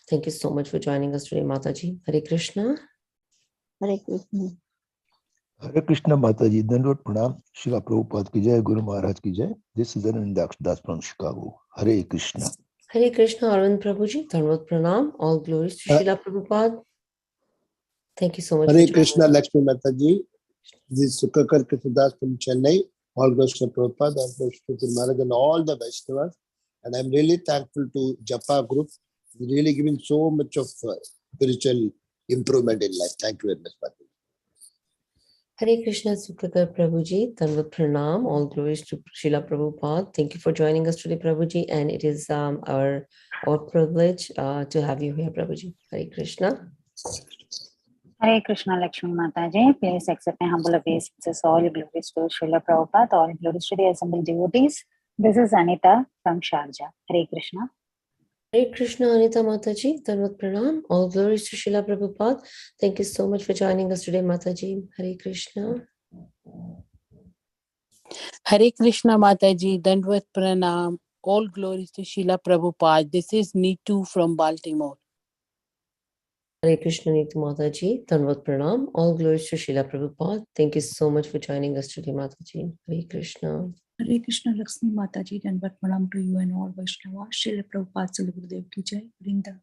Thank you so much for joining us today, Mataji. Hare Krishna. Hare Krishna. Hare Krishna Mataji, Dandavat Pranam, Srila Prabhupada ki jai, Guru Maharaj ki jai. This is Anand Das from Chicago. Hare Krishna. Hare Krishna, Arvind Prabhuji, Dandavat Pranam. All glories to Srila Prabhupada. Thank you so much. Hare Krishna, Lakshmi Mataji. This is Sukumar Gaur from Chennai. All glories to Prabhupada, all glories to Guru Maharaj and all the Vaishnavas. And I'm really thankful to Japa group. It's really giving so much of spiritual improvement in life. Thank you very much, Mataji. Hare Krishna, Sukumar Prabhuji, Dandavat Pranam. All glories to Srila Prabhupada. Thank you for joining us today, Prabhuji. And it is our privilege to have you here, Prabhuji. Hare Krishna. Hare Krishna, Lakshmi Mataji. Please accept my humble obeisances. All glories to Srila Prabhupada. All glories to the assembled devotees. This is Anita from Sharjah. Hare Krishna. Hare Krishna, Anita Mataji, Dandavat Pranam. All glories to Srila Prabhupada. Thank you so much for joining us today, Mataji. Hare Krishna. Hare Krishna Mataji, Dandvat Pranam. All glories to Srila Prabhupada. This is Neetu from Baltimore. Hare Krishna, Neetu Mataji, Dandavat Pranam. All glories to Srila Prabhupada. Thank you so much for joining us today, Mataji. Hare Krishna. Hare Krishna, Lakshmi Mataji, Dandavat Pranam to you and all Vaishnavas. Srila Prabhupada Srila Gurudev ki jai. Vrinda.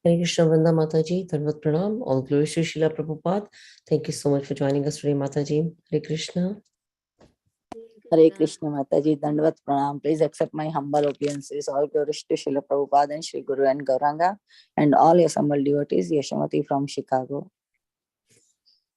Hare Krishna, Vrinda Mataji, Dandavat Pranam. All glories to Srila Prabhupada. Thank you so much for joining us today, Mataji. Hare Krishna. Hare Krishna Mataji, Dandavat Pranam. Please accept my humble obeisances. All glories to Srila Prabhupada and Shri Guru and Gauranga and all assembled devotees. Yashamati from Chicago.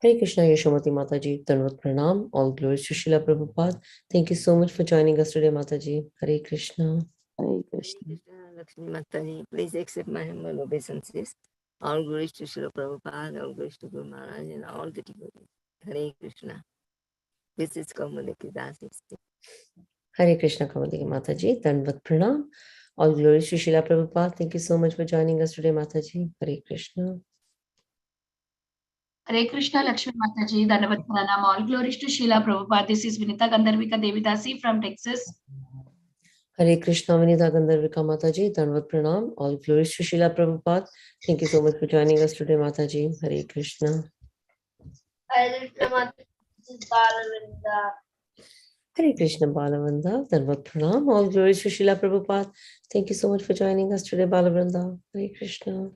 Hare Krishna, Yashamati Mataji, Dandavat Pranam. All glories to Srila Prabhupada. Thank you so much for joining us today, Mataji. Hare Krishna. Hare Krishna. Lakshmi Mataji, please accept my humble obeisances. All glories to Srila Prabhupada, all glories to Guru Maharaj and all the devotees. Hare Krishna. This is Kamaliki Das. Hare Krishna, Kamaliki Mataji, Dandavat Pranam. All glories to Srila Prabhupada. Thank you so much for joining us today, Mataji. Hare Krishna. Hare Krishna, Lakshmi Mataji, Dandavat Pranam. All glories to Srila Prabhupada. This is Vinita Gandharvika Devidasi from Texas. Hare Krishna, Vinita Gandharvika Mataji, Dandavat Pranam. All glories to Srila Prabhupada. Thank you so much for joining us today, Mataji. Hare Krishna. Hare Krishna, Mataji, Balavinda. Hare Krishna, Balavrinda, Dandavat Pranam. All glories to Srila Prabhupada. Thank you so much for joining us today, Balavrinda. Hare Krishna.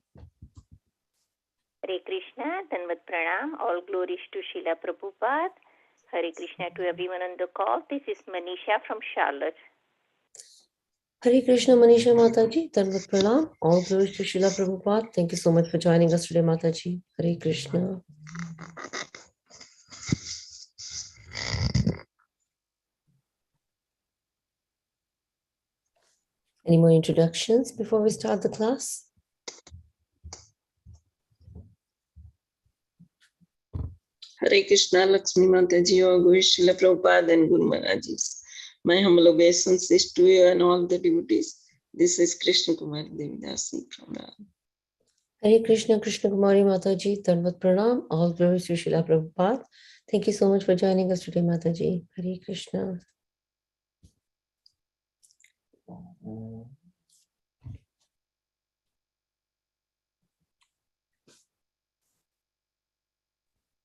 Hare Krishna, Dandavat Pranam. All glories to Srila Prabhupada. Hare Krishna to everyone on the call. This is Manisha from Charlotte. Hare Krishna, Manisha Mataji, Dandavat Pranam. All glories to Srila Prabhupada. Thank you so much for joining us today, Mataji. Hare Krishna. Any more introductions before we start the class? Hare Krishna, Lakshmi Mataji, all glories to Srila Prabhupada and Guru Maharajis. My humble obeisances to you and all the devotees. This is Krishna Kumar Devidasi from Ram. Hare Krishna, Krishna Kumari Mataji, Dandavat Pranam. All glories to Srila Prabhupada. Thank you so much for joining us today, Mataji. Hare Krishna.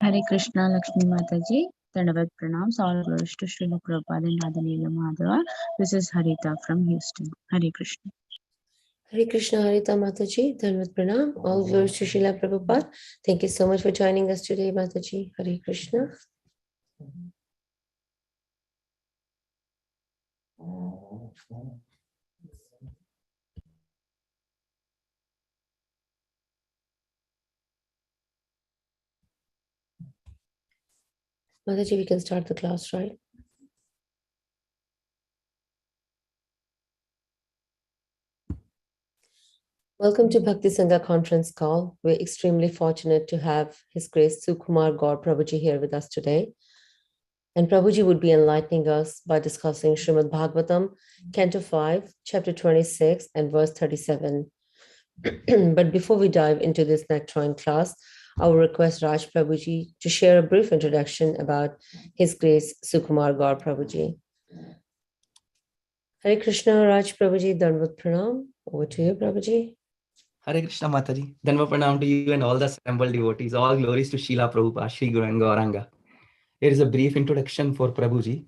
Hare Krishna, Lakshmi Mataji, Dandavat Pranams. All glories to Srila Prabhupada and Radhanila Madhava. This is Harita from Houston. Hare Krishna. Hare Krishna, Harita Mataji, Dandavat Pranam. All glories to Srila Prabhupada. Thank you so much for joining us today, Mataji. Hare Krishna. Mataji, we can start the class, right? Welcome to Bhakti Sangha conference call. We're extremely fortunate to have His Grace Sukumar Gaur Prabhuji here with us today. And Prabhuji would be enlightening us by discussing Srimad Bhagavatam, Canto 5, Chapter 26 and verse 37. But before we dive into this nectarine class, I will request Raj Prabhuji to share a brief introduction about His Grace Sukumar Gaur Prabhuji. Hare Krishna, Raj Prabhuji, Dandavat Pranam. Over to you, Prabhuji. Hare Krishna Mataji. Dhanva pranam to you and all the assembled devotees. All glories to Srila Prabhupada, Shri Guru and Gauranga. Here is a brief introduction for Prabhuji.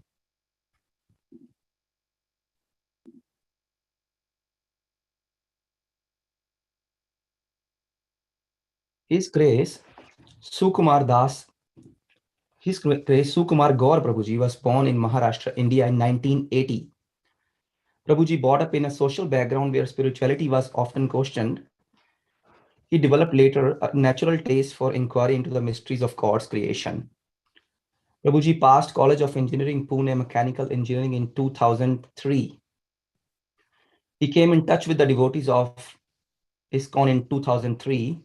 His Grace Sukumar Gaur Prabhuji was born in Maharashtra, India in 1980. Prabhuji brought up in a social background where spirituality was often questioned. He developed later a natural taste for inquiry into the mysteries of God's creation. Prabhuji passed College of Engineering, Pune Mechanical Engineering in 2003. He came in touch with the devotees of ISKCON in 2003.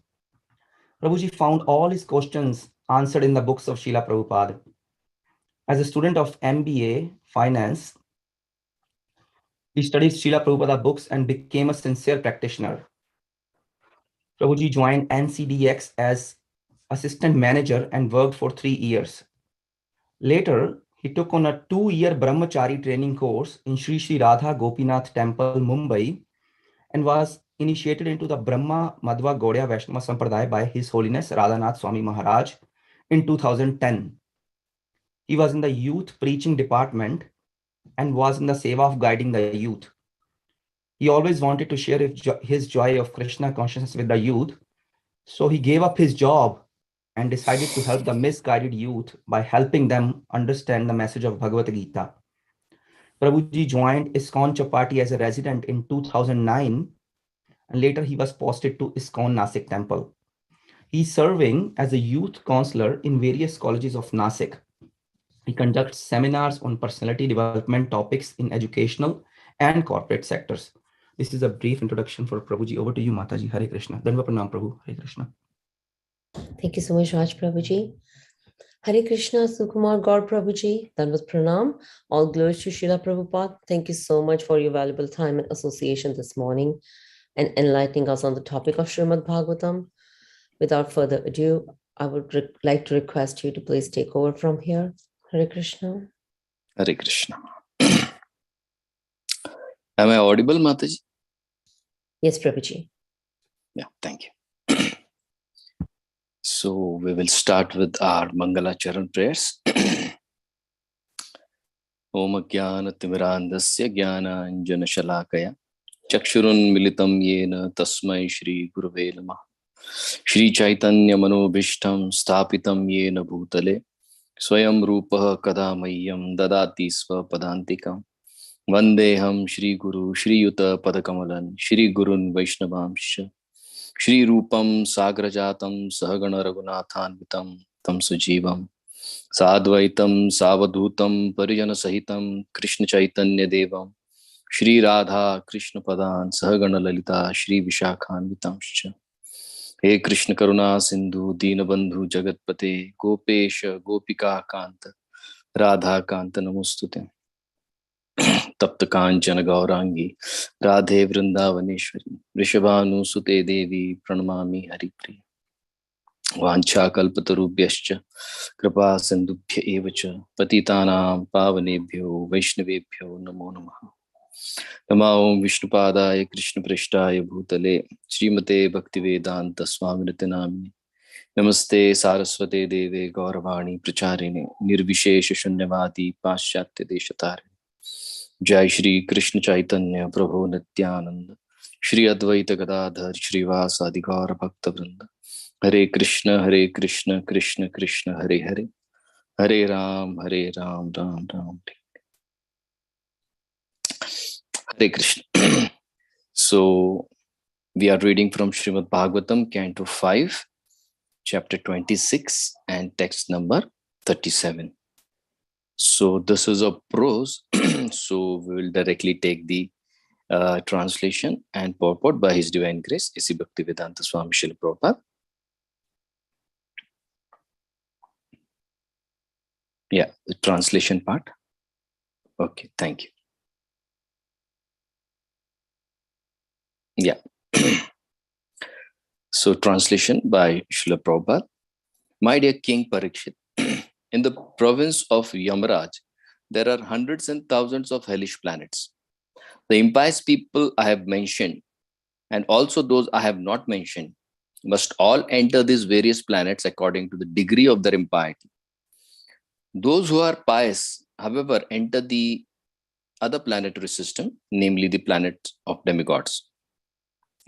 Prabhuji found all his questions answered in the books of Srila Prabhupada. As a student of MBA Finance, he studied Srila Prabhupada books and became a sincere practitioner. Prabhuji joined NCDX as assistant manager and worked for 3 years. Later, he took on a 2-year Brahmachari training course in Sri Sri Radha Gopinath Temple, Mumbai, and was initiated into the Brahma Madhva Gaudiya Vaishnava Sampradaya by His Holiness Radhanath Swami Maharaj in 2010. He was in the youth preaching department and was in the seva of guiding the youth. He always wanted to share his joy of Krishna consciousness with the youth, so he gave up his job and decided to help the misguided youth by helping them understand the message of Bhagavad Gita. Prabhuji joined ISKCON Chapati as a resident in 2009, and later he was posted to ISKCON Nasik Temple. He's serving as a youth counselor in various colleges of Nasik. He conducts seminars on personality development topics in educational and corporate sectors. This is a brief introduction for Prabhuji. Over to you, Mataji. Hare Krishna. Dhanva pranam, Prabhu. Hare Krishna. Thank you so much, Raj Prabhuji. Hare Krishna, Sukumar Gaur Prabhuji. Danvat pranam. All glories to Srila Prabhupada. Thank you so much for your valuable time and association this morning and enlightening us on the topic of Srimad Bhagavatam. Without further ado, I would like to request you to please take over from here. Hare Krishna. Hare Krishna. Am I audible, Mataji? Yes, Prabhuji. Yeah, thank you. So we will start with our Mangala Charan prayers. Om Jnana Timirandasya Jnana Anjana Shalakaya Chakshurun Militam Yena Tasmai Shri Gurave Namah Shri Chaitanya Manobhishtam Stapitam Yena Bhutale Swayam Rupa Kadamayyam Dadati Swapadantikam Vandeham Shri Guru Shri Yuta Padakamalan Shri Gurun Vaishnavamsha Shri Rupam Sagrajatam Sahagana Raghunathanvitam Tam Sujivam Sadvaitam Savadhutam Parijana Sahitam Krishna Chaitanya Devam Shri Radha Krishna Padan Sahagana Lalita Shri Vishakhanvitamscha He Krishna Karuna Sindhu Dinabandhu Jagatpate Gopesha Gopika Kanta Radha Kanta Namostute Tapta Kanchana Gaurangi Radhe Vrindavaneshwari Vrishabhanu Sute Devi Pranamami Haripriya Vancha Kalpatarubhyascha Kripa Sindhubhya Evacha Patitanam Pavanebhyo Vaishnavebhyo Namo Namaha Nama Om Vishnupadaya Krishna Prishtaya Bhutale Srimate Bhaktivedanta Swaminate Namine Namaste Saraswate Deve Gauravani Pracharine Nirvishesha Shunyavadi Paschatya Deshatare Jai Shri Krishna Chaitanya Prabhu Nityananda Shri Advaita Gadadhar Shri Vasadi Gaura Bhakta Vrinda Hare Krishna Krishna Krishna Hare Hare Hare Ram Ram Ram Hare Krishna. So we are reading from Srimad Bhagavatam, Canto 5, Chapter 26 and text number 37. So this is a prose, so we will directly take the translation and purport by His Divine Grace, A.C. Bhaktivedanta Swami Srila Prabhupada. Yeah, the translation part. Okay, thank you. Yeah. So translation by Srila Prabhupada. My dear King Parikshit, in the province of Yamaraj, there are hundreds and thousands of hellish planets. The impious people I have mentioned and also those I have not mentioned, must all enter these various planets according to the degree of their impiety. Those who are pious, however, enter the other planetary system, namely the planet of demigods.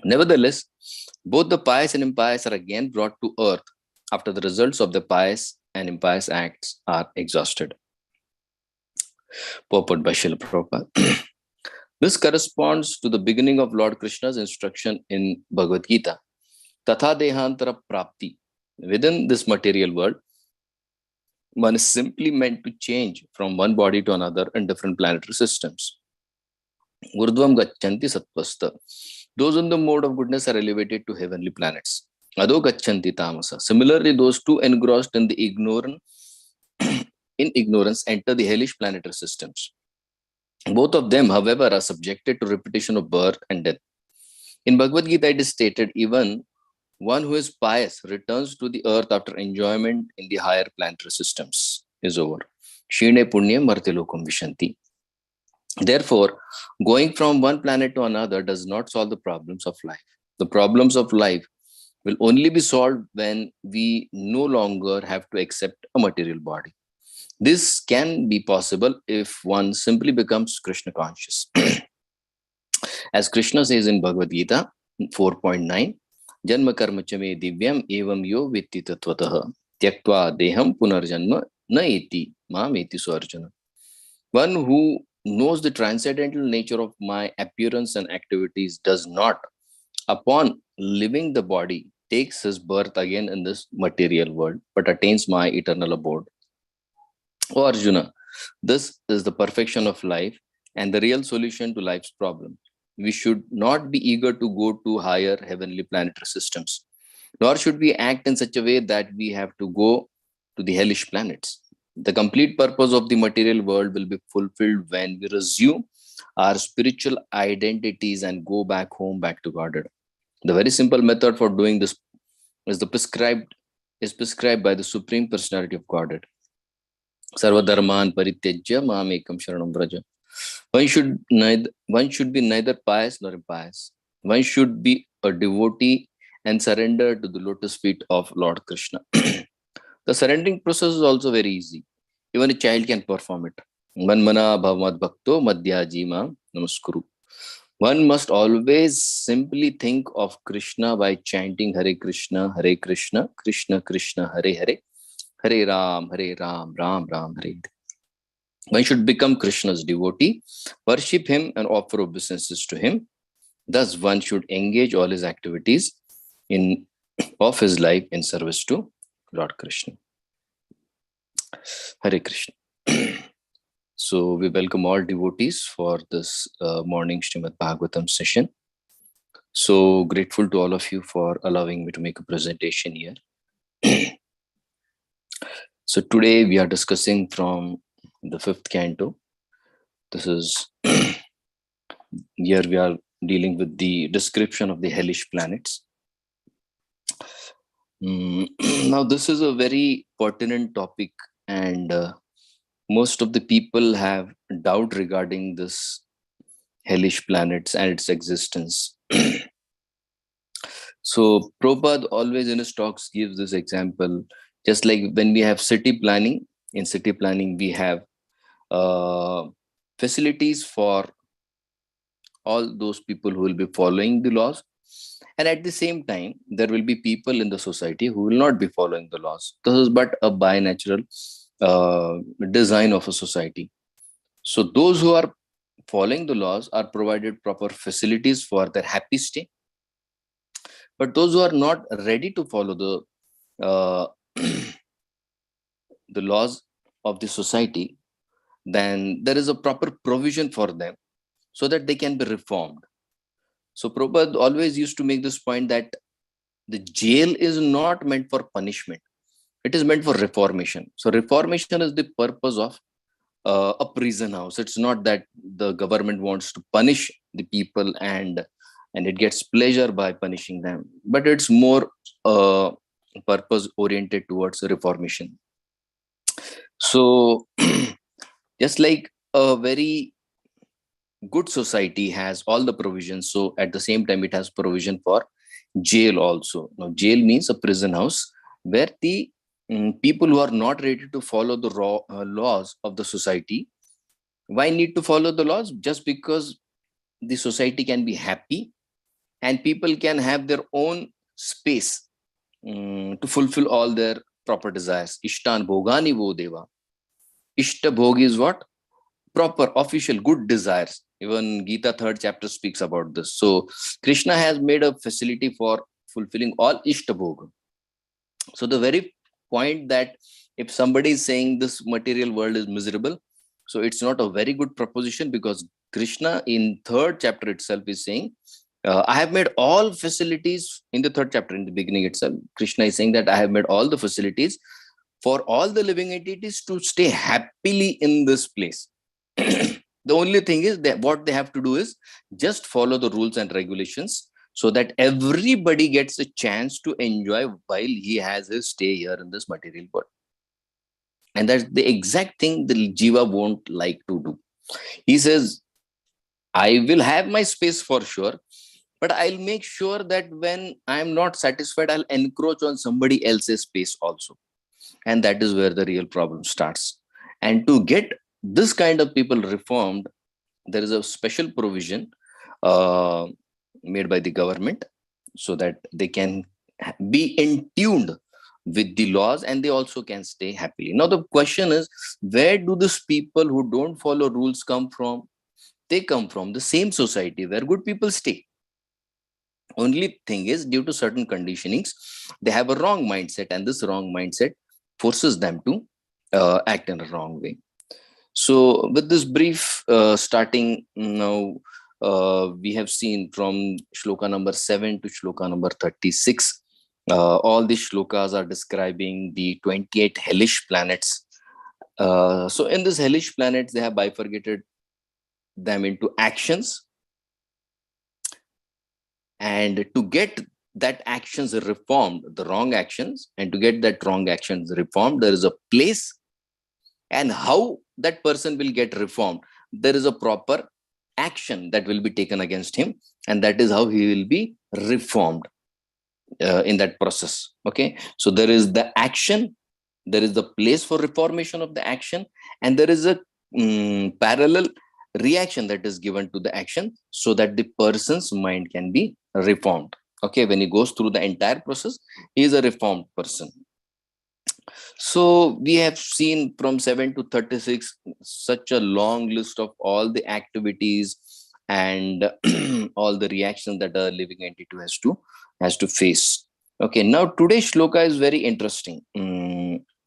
Nevertheless, both the pious and impious are again brought to earth after the results of the pious and impious acts are exhausted. Purport by Srila Prabhupada. This corresponds to the beginning of Lord Krishna's instruction in Bhagavad Gita, Tatha Dehantara Prapti. Within this material world, one is simply meant to change from one body to another in different planetary systems. Urdhvam Gacchanti Satvasta. Those in the mode of goodness are elevated to heavenly planets. Adho Gacchanti Tamasa. Similarly, those two engrossed in the ignorance enter the hellish planetary systems. Both of them, however, are subjected to repetition of birth and death. In Bhagavad Gita, it is stated, even one who is pious returns to the earth after enjoyment in the higher planetary systems is over. Shine Punyam Martilokum Vishanti. Therefore, going from one planet to another does not solve the problems of life. The problems of life will only be solved when we no longer have to accept a material body. This can be possible if one simply becomes Krishna conscious. As Krishna says in Bhagavad Gita 4.9, Janma karma chame divyam evam yo vitti tattvataha tyaktva deham punarjanma na eti mam eti swarjana. One who knows the transcendental nature of my appearance and activities does not, upon leaving the body, takes his birth again in this material world, but attains my eternal abode. O Arjuna, this is the perfection of life and the real solution to life's problem. We should not be eager to go to higher heavenly planetary systems, nor should we act in such a way that we have to go to the hellish planets. The complete purpose of the material world will be fulfilled when we resume our spiritual identities and go back home, back to Godhead. The very simple method for doing this is prescribed by the Supreme Personality of Godhead. Sarvadharman parityajya mamekam sharanam vraja. One should be neither pious nor impious. One should be a devotee and surrender to the lotus feet of Lord Krishna. The surrendering process is also very easy. Even a child can perform it. Manmana bhavamad bhakto madhyajima namaskuru. One must always simply think of Krishna by chanting Hare Krishna, Krishna Krishna, Hare Hare, Hare Ram, Ram Ram, Hare. One should become Krishna's devotee, worship him and offer obeisances to him. Thus, one should engage all his activities of his life in service to Lord Krishna. Hare Krishna. So we welcome all devotees for this morning Srimad Bhagavatam session. So grateful to all of you for allowing me to make a presentation here. So today we are discussing from the 5th canto. This is, here we are dealing with the description of the hellish planets. Now this is a very pertinent topic, and most of the people have doubt regarding this hellish planets and its existence. So Prabhupada always in his talks gives this example, just like when we have city planning. In city planning, we have facilities for all those people who will be following the laws. And at the same time, there will be people in the society who will not be following the laws. This is but a bi-natural design of a society. So those who are following the laws are provided proper facilities for their happy stay. But those who are not ready to follow the laws of the society, then there is a proper provision for them so that they can be reformed. So Prabhupada always used to make this point that the jail is not meant for punishment. It is meant for reformation. So reformation is the purpose of a prison house. It's not that the government wants to punish the people and it gets pleasure by punishing them, but it's more purpose oriented towards reformation. So just like a very good society has all the provisions. So at the same time, it has provision for jail also. Now, jail means a prison house where the people who are not ready to follow the laws of the society. Why need to follow the laws? Just because the society can be happy and people can have their own space to fulfill all their proper desires. Ishtan bhogani vo deva. Ishta bhog is what? Proper, official, good desires. Even Gita 3rd chapter speaks about this. So Krishna has made a facility for fulfilling all Ishta bhog. So the very point that if somebody is saying this material world is miserable, so it's not a very good proposition, because Krishna in 3rd chapter itself is saying, I have made all facilities in the 3rd chapter. In the beginning itself, Krishna is saying that I have made all the facilities for all the living entities to stay happily in this place. The only thing is that what they have to do is just follow the rules and regulations, so that everybody gets a chance to enjoy while he has his stay here in this material world. And that's the exact thing the Jiva won't like to do. He says, I will have my space for sure, but I'll make sure that when I'm not satisfied, I'll encroach on somebody else's space also. And that is where the real problem starts. And to get this kind of people reformed, there is a special provision made by the government, so that they can be in tuned with the laws and they also can stay happily. Now the question is, where do these people who don't follow rules come from? They come from the same society where good people stay. Only thing is, due to certain conditionings, they have a wrong mindset, and this wrong mindset forces them to act in a wrong way. So with this brief starting now, we have seen from shloka number 7 to shloka number 36. All these shlokas are describing the 28 hellish planets. So in these hellish planets, they have bifurcated them into actions. And to get that actions reformed, the wrong actions, and to get that wrong actions reformed, there is a place. And how that person will get reformed, there is a proper action that will be taken against him, and that is how he will be reformed in that process. Okay, so there is the action, there is the place for reformation of the action, and there is a parallel reaction that is given to the action, so that the person's mind can be reformed. Okay, when he goes through the entire process, he is a reformed person. So we have seen from 7 to 36 such a long list of all the activities and all the reactions that a living entity has to face. Okay, now today's shloka is very interesting.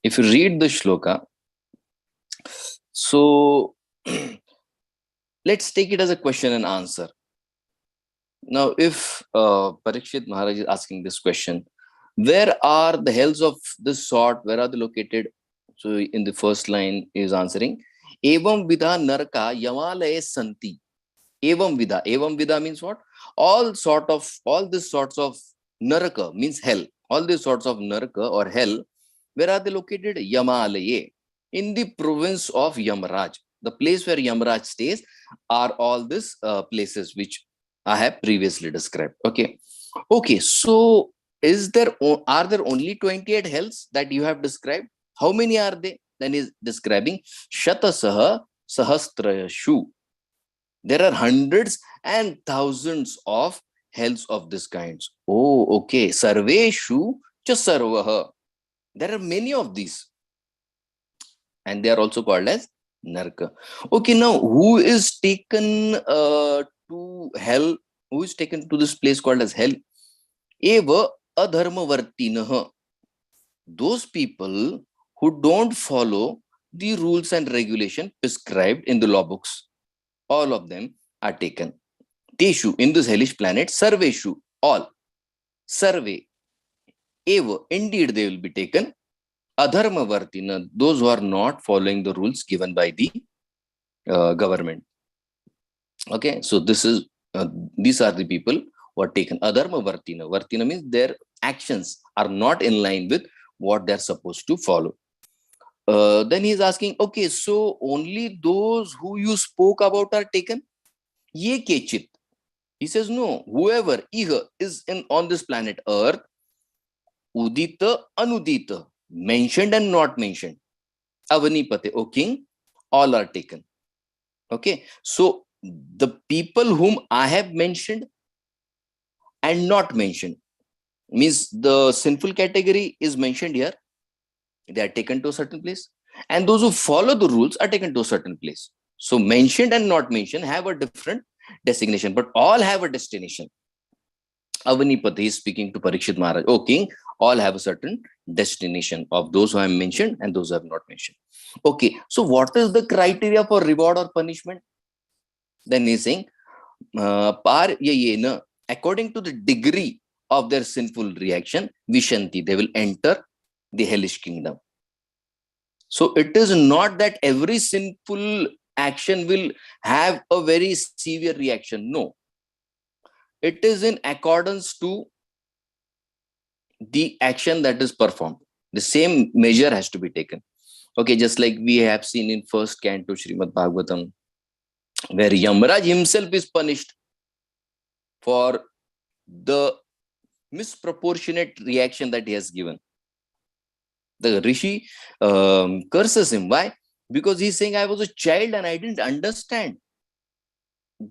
If you read the shloka, so let's take it as a question and answer. Now, if Parikshit Maharaj is asking this question, where are the hells of this sort? Where are they located? So in the first line is answering, Evam Vidha Naraka Yamalaye Santi. Evam Vidha. Evam Vidha means what? All these sorts of Naraka means hell. All these sorts of Naraka or hell, where are they located? Yamalaye. In the province of Yamaraj. The place where Yamaraj stays are all these places which I have previously described. Okay. Okay. So are there only 28 hells that you have described? How many are they? Then he's describing Shatasaha Sahasrayashu. There are hundreds and thousands of hells of this kind. Oh, okay. Sarveshu cha sarvaha. There are many of these. And they are also called as Naraka. Okay, now who is taken to hell? Who is taken to this place called as hell? Eva adharmavartinaha. Those people who don't follow the rules and regulation prescribed in the law books, all of them are taken. Teshu, in this hellish planet, sarveshu, all. Sarve, eva, indeed they will be taken. Adharmavartina, those who are not following the rules given by the government. Okay, so these are the people who are taken. Adharmavartina. Vartina means their actions are not in line with what they're supposed to follow. Then he's asking, okay, so only those who you spoke about are taken? Ye kechit. He says, no, whoever is on this planet Earth, udita, anudita, mentioned and not mentioned, avanipate, O king, all are taken. Okay, so the people whom I have mentioned and not mentioned, means the sinful category is mentioned here, they are taken to a certain place, and those who follow the rules are taken to a certain place. So mentioned and not mentioned have a different designation, but all have a destination. Avanipati is speaking to Parikshit Maharaj, O king, all have a certain destination of those who I mentioned and those who have not mentioned. Okay, so what is the criteria for reward or punishment? Then he's saying, according to the degree of their sinful reaction, Vishanti, they will enter the hellish kingdom. So it is not that every sinful action will have a very severe reaction. No. It is in accordance to the action that is performed. The same measure has to be taken. Okay, just like we have seen in first canto Srimad Bhagavatam, where Yamaraj himself is punished for the misproportionate reaction that he has given. The Rishi curses him. Why? Because he's saying, I was a child and I didn't understand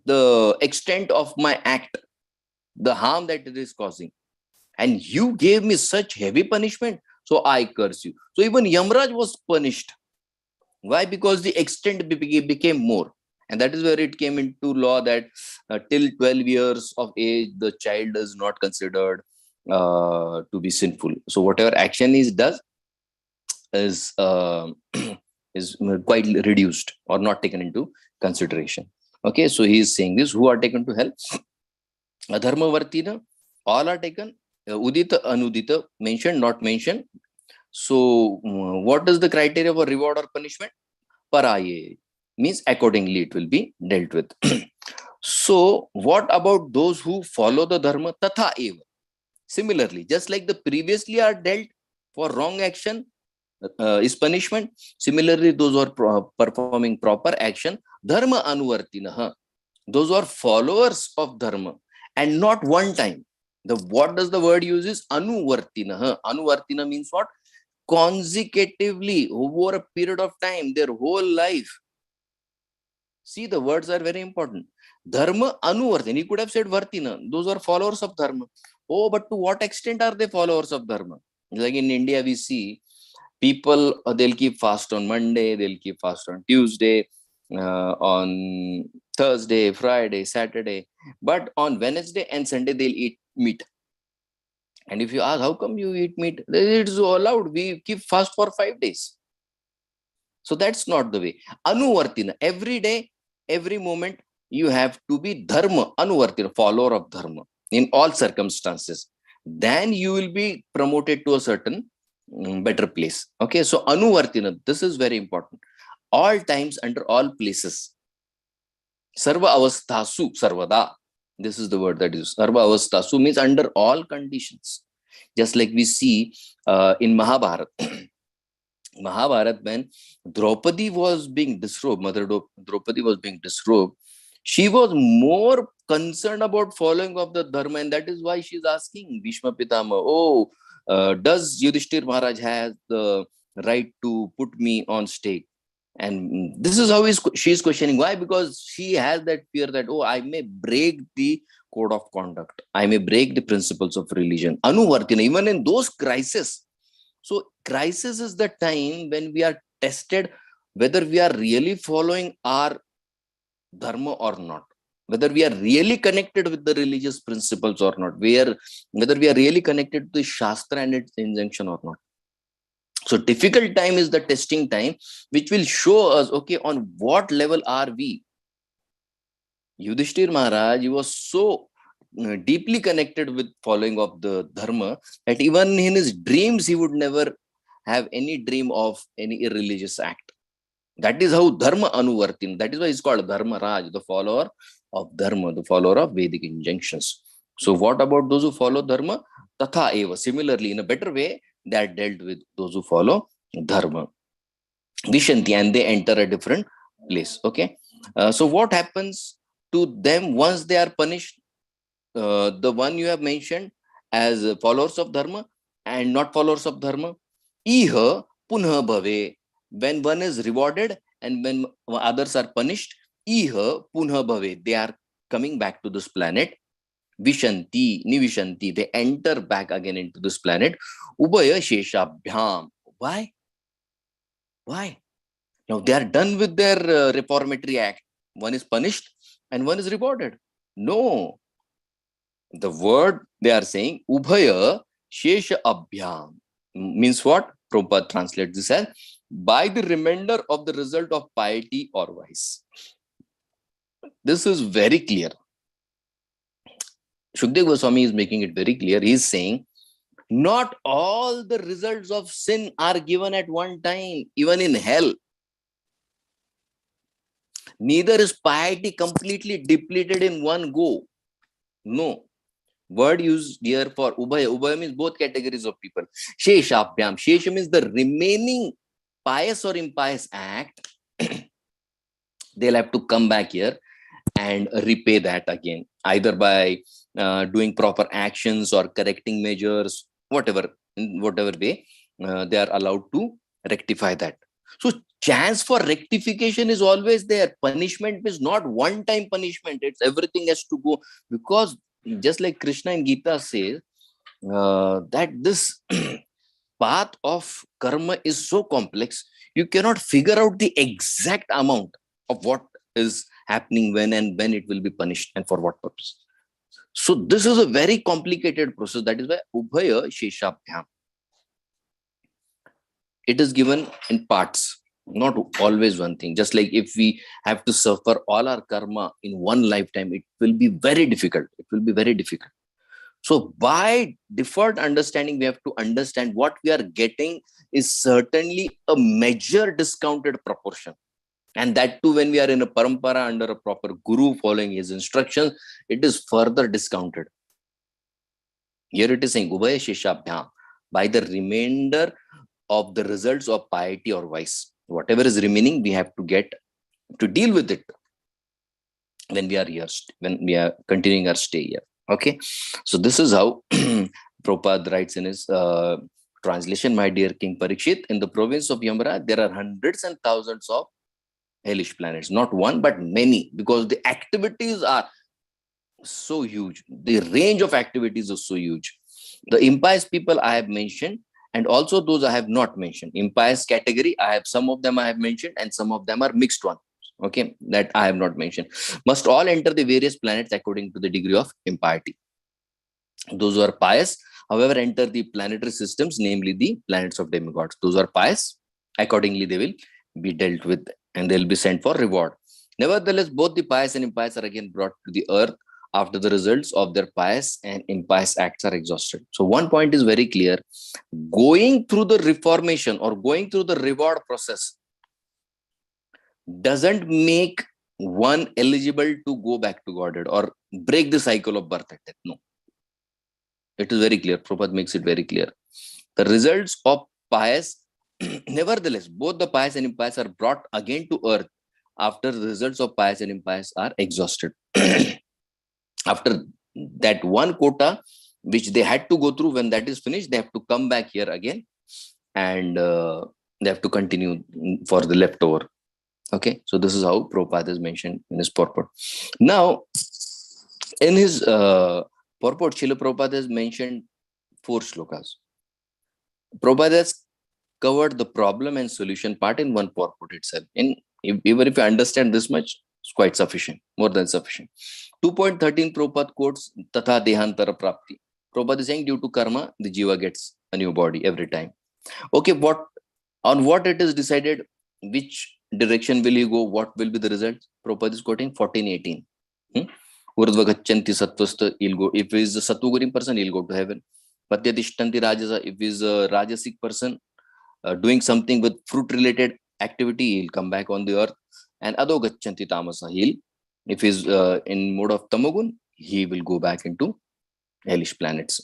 the extent of my act, the harm that it is causing. And you gave me such heavy punishment, so I curse you. So even Yamaraj was punished. Why? Because the extent became more. And that is where it came into law that till 12 years of age, the child is not considered to be sinful. So whatever action he does is is quite reduced or not taken into consideration. Okay, so he is saying this, who are taken to hell? Adharma vartina, all are taken. Udita, anudita, mentioned, not mentioned. So what is the criteria for reward or punishment? Paraye, means accordingly it will be dealt with. So what about those who follow the dharma? Tatha eva. Similarly, just like the previously are dealt for wrong action is punishment, similarly those who are performing proper action, dharma anuvartinaha, those who are followers of dharma, and not one time. What does the word use is anuvartinaha. Anuvartina means what? Consecutively, over a period of time, their whole life. See, the words are very important. Dharma anuvartina. He could have said vartina. Those are followers of dharma. Oh, but to what extent are they followers of dharma? Like in India, we see people, they'll keep fast on Monday, they'll keep fast on Tuesday, on Thursday, Friday, Saturday. But on Wednesday and Sunday, they'll eat meat. And if you ask, how come you eat meat? It's allowed. We keep fast for 5 days. So that's not the way. Anuvartina. Every day, every moment, you have to be dharma, anuvartina, follower of dharma in all circumstances. Then you will be promoted to a certain better place. Okay, so anuvartina, this is very important. All times, under all places. Sarva avasthasu sarvada. This is the word that is sarva avasthasu, means under all conditions. Just like we see in Mahabharata. Mahabharata, when Draupadi was being disrobed, Mother Draupadi was being disrobed, she was more concerned about following of the dharma, and that is why she is asking Bhishma Pitama, oh, does Yudhishthir Maharaj has the right to put me on stake? And this is how she is questioning. Why? Because she has that fear that, oh, I may break the code of conduct. I may break the principles of religion. Anuvartina, even in those crises. So crisis is the time when we are tested whether we are really following our dharma or not, whether we are really connected with the religious principles or not, whether we are really connected to the Shastra and its injunction or not. So difficult time is the testing time, which will show us, okay, on what level are we? Yudhishthir Maharaj, he was so deeply connected with following of the dharma that even in his dreams, he would never have any dream of any irreligious act. That is how dharma anuvartin. That is why it's called Dharma Raj, the follower of dharma, the follower of Vedic injunctions. So what about those who follow dharma? Tatha eva. Similarly, in a better way, they are dealt with those who follow dharma. Vishanti, and they enter a different place. Okay. So what happens to them once they are punished, the one you have mentioned as followers of dharma and not followers of dharma. Iha punha bhave. When one is rewarded and when others are punished, iha punha bhave. They are coming back to this planet. Vishanti, nivishanti. They enter back again into this planet. Ubhaya sheshabhyam. Why? Why? Now they are done with their reformatory act. One is punished and one is rewarded. No. The word they are saying, Ubhaya Shesha Abhyam, means what? Prabhupada translates this as by the remainder of the result of piety or vice. This is very clear. Shukdev Goswami is making it very clear. He is saying, not all the results of sin are given at one time, even in hell. Neither is piety completely depleted in one go. No. Word used here for Ubhaya. Ubhaya means both categories of people. Sheshabhyam. Shesha means the remaining pious or impious act. They'll have to come back here and repay that again, either by doing proper actions or correcting measures, in whatever way they are allowed to rectify that. So chance for rectification is always there. Punishment is not one-time punishment. It's everything has to go, because just like Krishna in Gita says, that this path of karma is so complex, you cannot figure out the exact amount of what is happening when and when it will be punished and for what purpose. So this is a very complicated process. That is why Ubhaya Sheshabhyam. It is given in parts, not always one thing. Just like if we have to suffer all our karma in one lifetime, it will be very difficult. It will be very difficult. So by default understanding, we have to understand what we are getting is certainly a major discounted proportion. And that too, when we are in a parampara under a proper guru following his instructions, it is further discounted. Here it is saying, Ubhaya Sheshabhyam, by the remainder of the results of piety or vice. Whatever is remaining, we have to get to deal with it when we are here, when we are continuing our stay here. Okay, so this is how Prabhupada writes in his translation, my dear King Parikshit, in the province of Yamraj, there are hundreds and thousands of hellish planets, not one, but many, because the activities are so huge. The range of activities is so huge. The impious people I have mentioned, and also those I have not mentioned. Impious category, I have some of them I have mentioned, and some of them are mixed ones. Okay, that I have not mentioned. Must all enter the various planets according to the degree of impiety. Those who are pious, however, enter the planetary systems, namely the planets of demigods. Those who are pious, accordingly they will be dealt with and they'll be sent for reward. Nevertheless, both the pious and impious are again brought to the earth after the results of their pious and impious acts are exhausted. So one point is very clear. Going through the reformation or going through the reward process doesn't make one eligible to go back to Godhead or break the cycle of birth and death. No. It is very clear. Prabhupada makes it very clear. The results of pious, nevertheless, both the pious and impious are brought again to earth after the results of pious and impious are exhausted. After that one quota, which they had to go through, when that is finished, they have to come back here again and they have to continue for the leftover. Okay, so this is how Prabhupada is mentioned in his purport. Now, in his purport, Srila Prabhupada has mentioned 4 shlokas. Prabhupada has covered the problem and solution part in one purport itself. And even if you understand this much, it's quite sufficient, more than sufficient. 2.13 Prabhupada quotes Tatha Dehantara Prapti. Prabhupada is saying due to karma, the jiva gets a new body every time. Okay, on what it is decided, which direction will you go, what will be the result? Prabhupada is quoting 14:18. Urdhva gachanti sattvastha, he'll go. If he is a sattvagurim person, he'll go to heaven. Patyadishtanti rajasa, if he is a rajasic person doing something with fruit related activity, he'll come back on the earth. And adho gachanti tamasa, if he is in mode of tamagun, he will go back into hellish planets.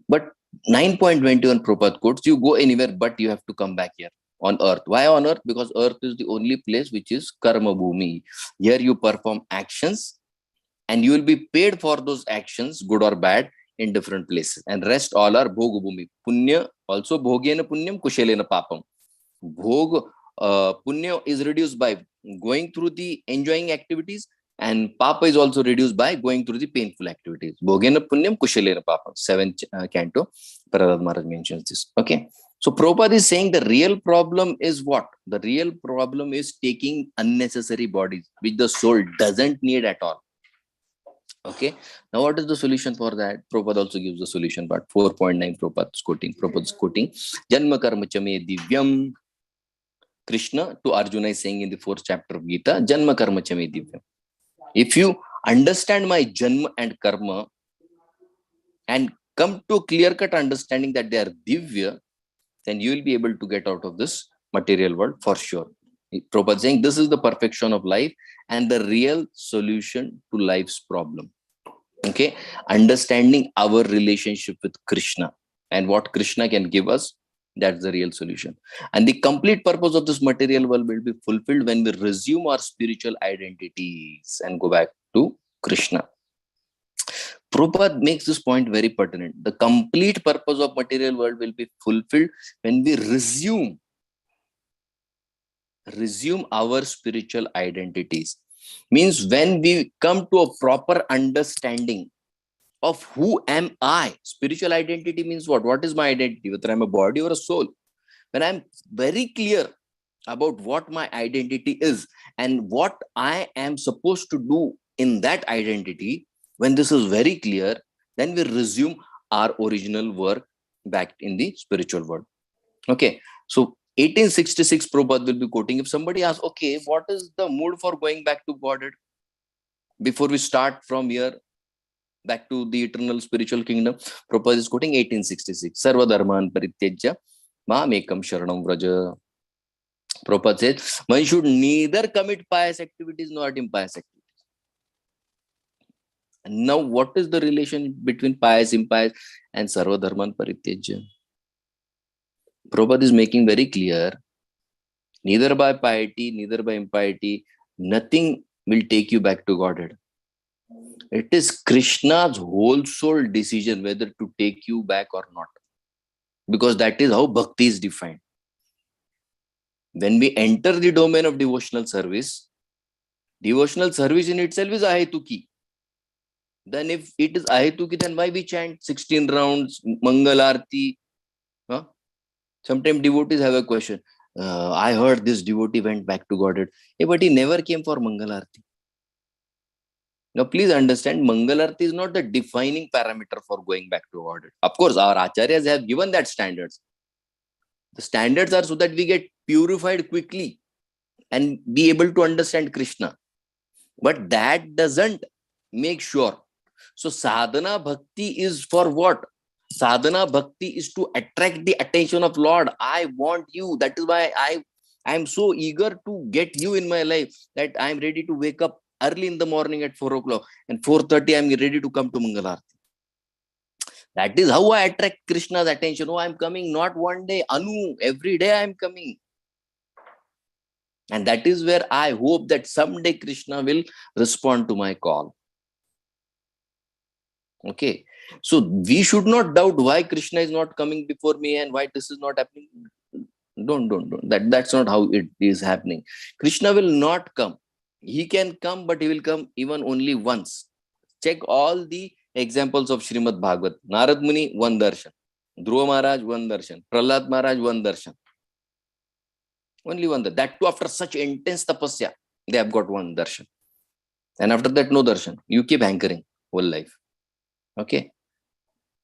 But 9.21 Prabhupada quotes, you go anywhere, but you have to come back here. on earth. Why on earth? Because earth is the only place which is karma bhumi. Here you perform actions and you will be paid for those actions, good or bad, in different places. And rest all are bhog bhumi. Punya, also bhogyena punyam, kushalena papam. Bhog, punya is reduced by going through the enjoying activities, and papa is also reduced by going through the painful activities. Bhogena punyam, kushalena papam. 7th canto, Prahlad Maharaj mentions this. Okay. So Prabhupada is saying the real problem is what? The real problem is taking unnecessary bodies, which the soul doesn't need at all. Okay. Now what is the solution for that? Prabhupada also gives the solution, but 4.9 Prabhupada is quoting, Janma karma chame divyam. Krishna to Arjuna is saying in the 4th chapter of Gita, Janma karma chame divyam. If you understand my Janma and karma and come to a clear-cut understanding that they are divya, then you will be able to get out of this material world for sure. Prabhupada saying this is the perfection of life and the real solution to life's problem. Okay, understanding our relationship with Krishna and what Krishna can give us, that's the real solution. And the complete purpose of this material world will be fulfilled when we resume our spiritual identities and go back to Krishna. Prabhupada makes this point very pertinent. The complete purpose of material world will be fulfilled when we resume our spiritual identities. Means when we come to a proper understanding of who am I. Spiritual identity means what? What is my identity? Whether I'm a body or a soul. When I'm very clear about what my identity is and what I am supposed to do in that identity, when this is very clear, then we resume our original work back in the spiritual world. Okay, so 1866 Prabhupada will be quoting. If somebody asks, okay, what is the mood for going back to Godhead? Before we start from here, back to the eternal spiritual kingdom, Prabhupada is quoting 1866. Sarva dharman parityajya mamekam sharanam vraja. Prabhupada says, one should neither commit pious activities nor impious activities. And now, what is the relation between pious, impious, and sarva dharman parityajya? Prabhupada is making very clear, neither by piety, neither by impiety, nothing will take you back to Godhead. It is Krishna's whole soul decision whether to take you back or not. Because that is how bhakti is defined. When we enter the domain of devotional service in itself is ahetuki. Then if it is ahetuki, then why we chant 16 rounds, Mangal Arti? Huh? Sometimes devotees have a question. I heard this devotee went back to Godhead. But he never came for Mangal Arti. Now, please understand, Mangal Arti is not the defining parameter for going back to Godhead. Of course, our acharyas have given that standards. The standards are so that we get purified quickly and be able to understand Krishna. But that doesn't make sure. So, sadhana bhakti is for what? Sadhana bhakti is to attract the attention of Lord. I want you. That is why I am so eager to get you in my life that I am ready to wake up early in the morning at 4 o'clock and 4:30 I am ready to come to Mangal Arti. That is how I attract Krishna's attention. Oh, I am coming not one day, Anu, every day I am coming. And that is where I hope that someday Krishna will respond to my call. Okay. So we should not doubt why Krishna is not coming before me and why this is not happening. Don't. That's not how it is happening. Krishna will not come. He can come, but he will come even only once. Check all the examples of Srimad Bhagavatam. Narad Muni, one darshan. Dhruva Maharaj, one darshan. Prahlad Maharaj, one darshan. Only one. That too after such intense tapasya, they have got one darshan. And after that, no darshan. You keep hankering whole life. Okay.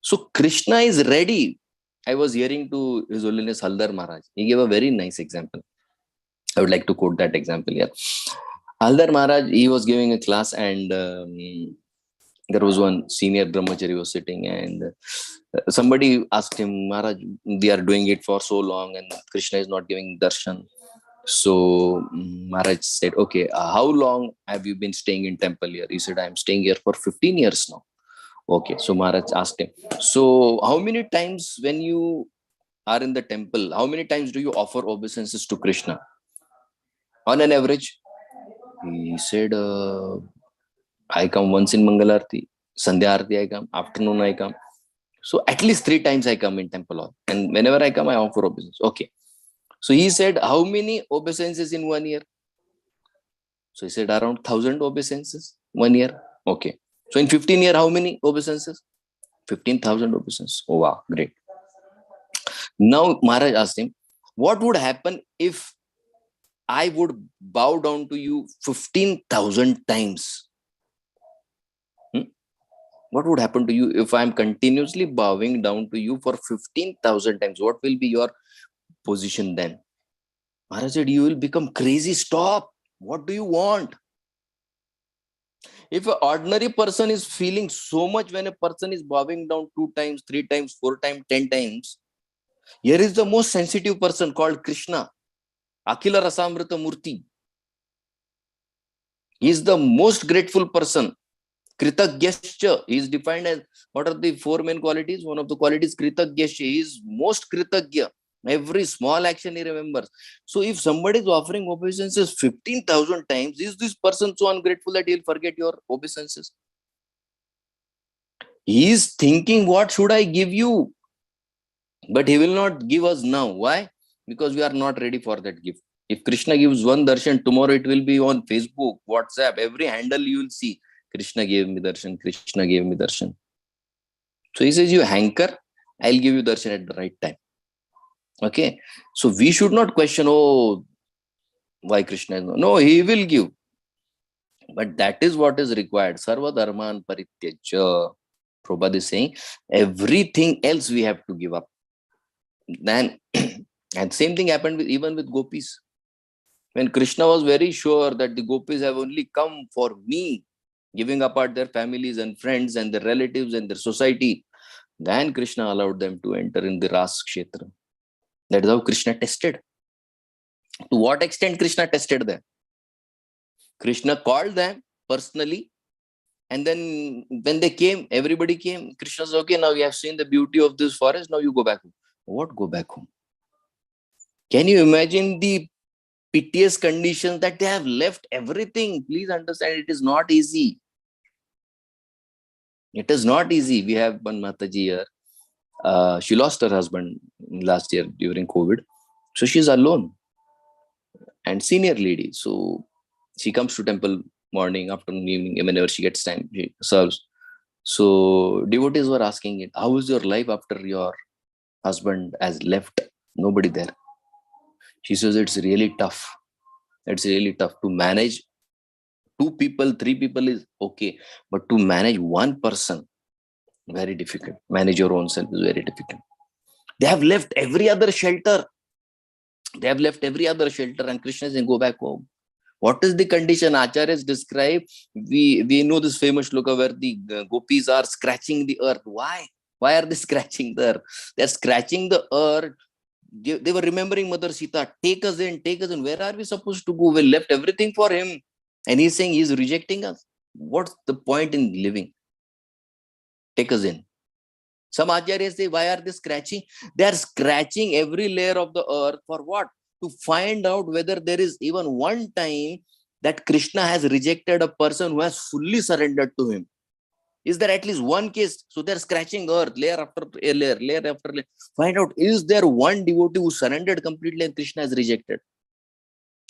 So Krishna is ready. I was hearing to His Holiness Haldar Maharaj. He gave a very nice example. I would like to quote that example here. Haldar Maharaj, he was giving a class and there was one senior brahmachari was sitting and somebody asked him, Maharaj, we are doing it for so long and Krishna is not giving darshan. So Maharaj said, okay, how long have you been staying in temple here? He said, I am staying here for 15 years now. Okay, so Maharaj asked him, so how many times when you are in the temple, how many times do you offer obeisances to Krishna? On an average? He said, I come once in Mangalarti, Sandhya Arti I come, afternoon I come. So at least 3 times I come in temple hall. And whenever I come, I offer obeisance. Okay. So he said, how many obeisances in 1 year? So he said, around 1,000 obeisances 1 year. Okay. So in 15 years, how many obeisances? 15,000 obeisances. Oh, wow. Great. Now Maharaj asked him, what would happen if I would bow down to you 15,000 times? What would happen to you if I'm continuously bowing down to you for 15,000 times? What will be your position then? Maharaj said, you will become crazy. Stop. What do you want? If an ordinary person is feeling so much when a person is bowing down 2 times, 3 times, 4 times, 10 times, here is the most sensitive person called Krishna, Akhila Rasamrita Murti. He is the most grateful person. Kritagyascha, he is defined as, what are the 4 main qualities? One of the qualities, Kritagyascha, he is most Kritagya. Every small action he remembers. So if somebody is offering obeisances 15,000 times, is this person so ungrateful that he'll forget your obeisances? He is thinking, what should I give you? But he will not give us now. Why? Because we are not ready for that gift. If Krishna gives one darshan, tomorrow it will be on Facebook, WhatsApp, every handle you will see, Krishna gave me darshan, Krishna gave me darshan. So he says, you hanker, I'll give you darshan at the right time. Okay. So we should not question, oh, why Krishna is no, he will give. But that is what is required. Sarva dharman parityaja. Prabhupada is saying, everything else we have to give up. Then, and same thing happened even with gopis. When Krishna was very sure that the gopis have only come for me, giving apart their families and friends and their relatives and their society, then Krishna allowed them to enter in the Ras Kshetra. That is how Krishna tested. To what extent Krishna tested them? Krishna called them personally, and then when they came, everybody came. Krishna said, okay, now we have seen the beauty of this forest, now you go back home. What go back home? Can you imagine the piteous conditions that they have left everything? Please understand, it is not easy. It is not easy. We have one Mataji here. She lost her husband last year during COVID. So she's alone and senior lady. So she comes to temple morning, afternoon, evening, whenever she gets time, she serves. So devotees were asking it, how is your life after your husband has left? Nobody there. She says it's really tough. It's really tough to manage. 2 people, 3 people is okay. But to manage one person, very difficult. Manage your own self is very difficult. They have left every other shelter. They have left every other shelter, and Krishna is saying, go back home. What is the condition? Acharyas describe, we know this famous shloka where the gopis are scratching the earth. Why? Why are they scratching the earth? They're scratching the earth. They were remembering Mother Sita. Take us in, take us in. Where are we supposed to go? We left everything for him. And he's saying he's rejecting us. What's the point in living? Take us in. Some acharyas say, why are they scratching? They are scratching every layer of the earth for what? To find out whether there is even one time that Krishna has rejected a person who has fully surrendered to him. Is there at least one case? So they're scratching earth, layer after layer, layer after layer. Find out, is there one devotee who surrendered completely and Krishna has rejected?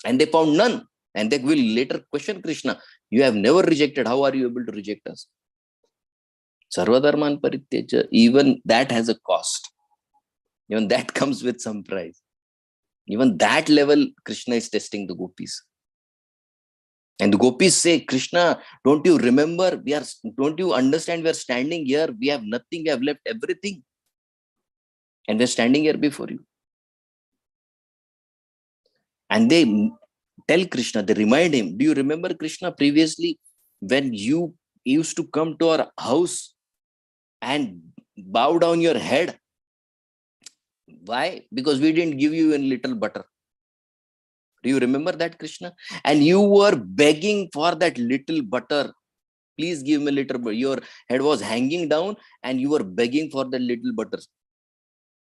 And they found none. And they will later question Krishna, you have never rejected. How are you able to reject us? Sarvadharman parityaja, even that has a cost. Even that comes with some price. Even that level, Krishna is testing the gopis. And the gopis say, Krishna, don't you remember? Don't you understand? We are standing here. We have nothing. We have left everything. And we're standing here before you. And they tell Krishna, they remind him, do you remember, Krishna, previously when you used to come to our house and bow down your head? Why? Because we didn't give you a little butter. Do you remember that, Krishna? And you were begging for that little butter. Please give me a little butter. Your head was hanging down and you were begging for that little butter.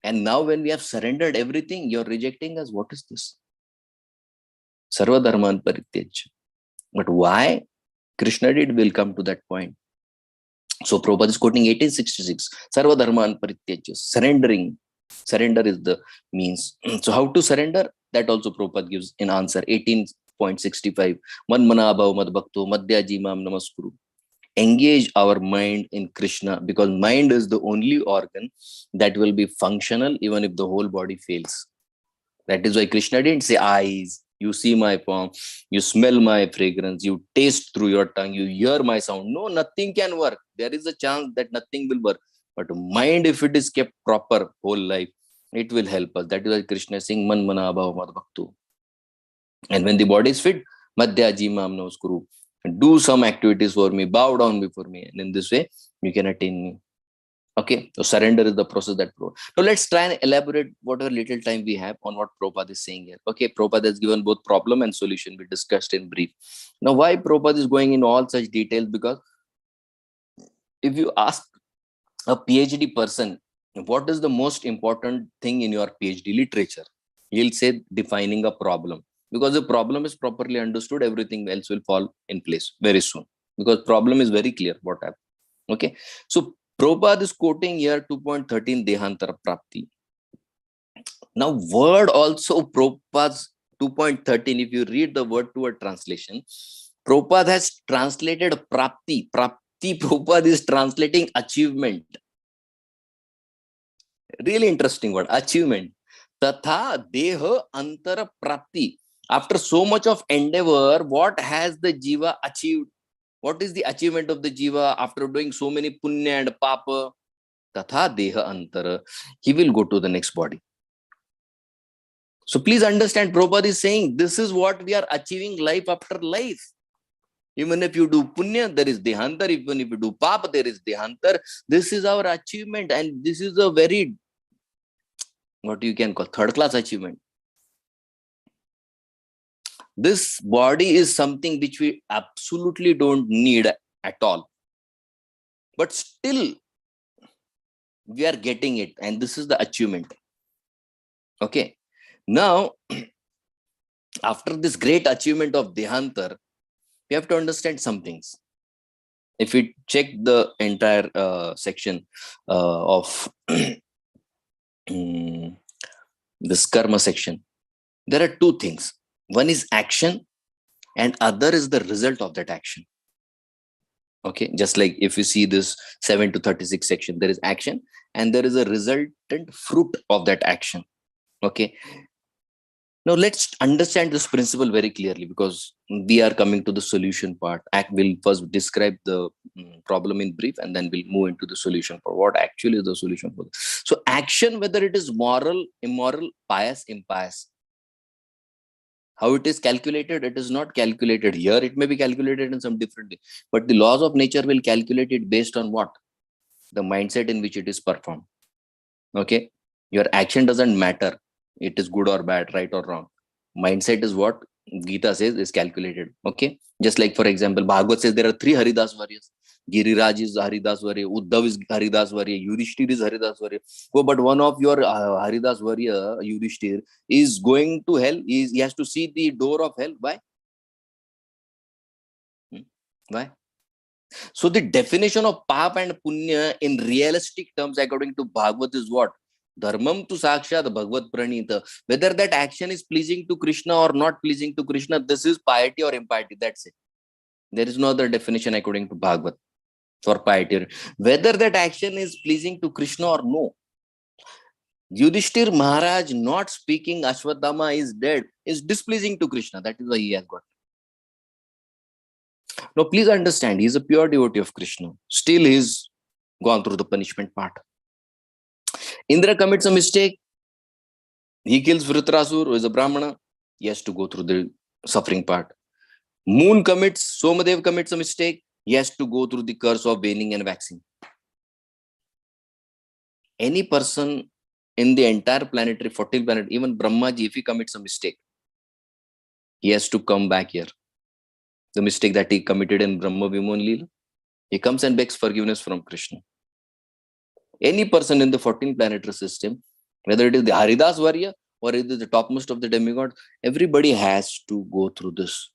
And now when we have surrendered everything, you're rejecting us. What is this? Sarva dharman parityajya. But why Krishna did, will come to that point. So Prabhupada is quoting 1866, Sarva dharman parityajya, surrendering. Surrender is the means. So how to surrender? That also Prabhupada gives in answer 18.65. Man mana bhav mad bhakto madhya jimam namaskuru. Engage our mind in Krishna, because mind is the only organ that will be functional even if the whole body fails. That is why Krishna didn't say eyes, you see my form, you smell my fragrance, you taste through your tongue, you hear my sound. No, nothing can work. There is a chance that nothing will work. But mind, if it is kept proper whole life, it will help us. That is why Krishna is saying, Man mana bhava mad bhaktu. And when the body is fit, madhya jimam namaskuru. Do some activities for me, bow down before me. And in this way, you can attain me. Okay, so surrender is the process that Prabhupada. So let's try and elaborate whatever little time we have on what Prabhupada is saying here. Okay, Prabhupada has given both problem and solution. We discussed in brief. Now, why Prabhupada is going in all such details? Because if you ask a PhD person, what is the most important thing in your PhD literature? He'll say defining a problem. Because the problem is properly understood, everything else will fall in place very soon. Because problem is very clear what happened. Okay, so Prabhupada is quoting here 2.13 Dehantara Prapti. Now, word also Prabhupada's 2.13, if you read the word to a translation, Prabhupada has translated Prapti. Prapti, Prabhupada is translating achievement. Really interesting word, achievement. Tatha Deha Antara Prapti. After so much of endeavor, what has the Jiva achieved? What is the achievement of the Jiva after doing so many punya and papa? Tatha Deha Antara. He will go to the next body. So please understand, Prabhupada is saying this is what we are achieving life after life. Even if you do punya, there is dehantar. Even if you do papa, there is dehantar. This is our achievement, and this is a very, what you can call, third class achievement. This body is something which we absolutely don't need at all. But still, we are getting it, and this is the achievement. Okay. Now, after this great achievement of Dehantar, we have to understand some things. If we check the entire section of this karma section, there are two things. One is action, and other is the result of that action. Okay, just like if you see this 7 to 36 section, there is action and there is a resultant fruit of that action. Okay. Now let's understand this principle very clearly, because we are coming to the solution part. We'll first describe the problem in brief, and then we'll move into the solution for what actually is the solution for this. So action, whether it is moral, immoral, pious, impious, how it is calculated, it is not calculated here. It may be calculated in some different way, but the laws of nature will calculate it based on what? The mindset in which it is performed. Okay. Your action doesn't matter. It is good or bad, right or wrong. Mindset is what Gita says is calculated. Okay. Just like, for example, Bhagavad says there are 3 Haridas Varyas. Giriraj is Haridas Varya, Uddhav is Haridas Varya, Yudhishthir is Haridas Varya. Oh, but one of your Haridas Varya, Yudhishthir, is going to hell. He has to see the door of hell. Why? Why? So the definition of Papa and Punya in realistic terms, according to Bhagavad, is what? Dharmam tu sakshat Bhagavad pranita. Whether that action is pleasing to Krishna or not pleasing to Krishna, this is piety or impiety. That's it. There is no other definition according to Bhagavad for piety. Whether that action is pleasing to Krishna or no. Yudhishthir Maharaj not speaking Ashwatthama is dead is displeasing to Krishna. That is why he has got. Now please understand, he is a pure devotee of Krishna. Still he is gone through the punishment part. Indra commits a mistake. He kills Vritrasur, who is a Brahmana. He has to go through the suffering part. Moon commits, Somadev commits a mistake. He has to go through the curse of waning and waxing. Any person in the entire planetary, 14 planet, even Brahmaji, if he commits a mistake, he has to come back here. The mistake that he committed in Brahma Vimon Leela, he comes and begs forgiveness from Krishna. Any person in the 14 planetary system, Whether it is the Haridas Varya or it is the topmost of the demigods, everybody has to go through this.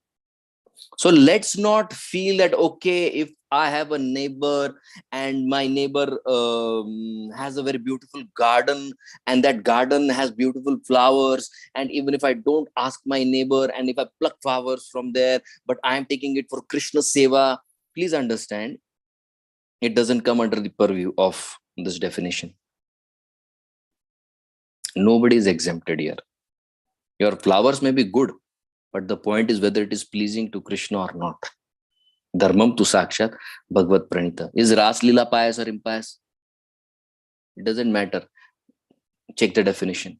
So let's not feel that, okay, if I have a neighbor and my neighbor has a very beautiful garden and that garden has beautiful flowers, and even if I don't ask my neighbor and if I pluck flowers from there, but I am taking it for Krishna Seva, please understand, it doesn't come under the purview of this definition. Nobody is exempted here. Your flowers may be good, but the point is whether it is pleasing to Krishna or not. Dharmam tu sakshat Bhagavad Pranita. Is Ras Lila pious or impious? It doesn't matter. Check the definition.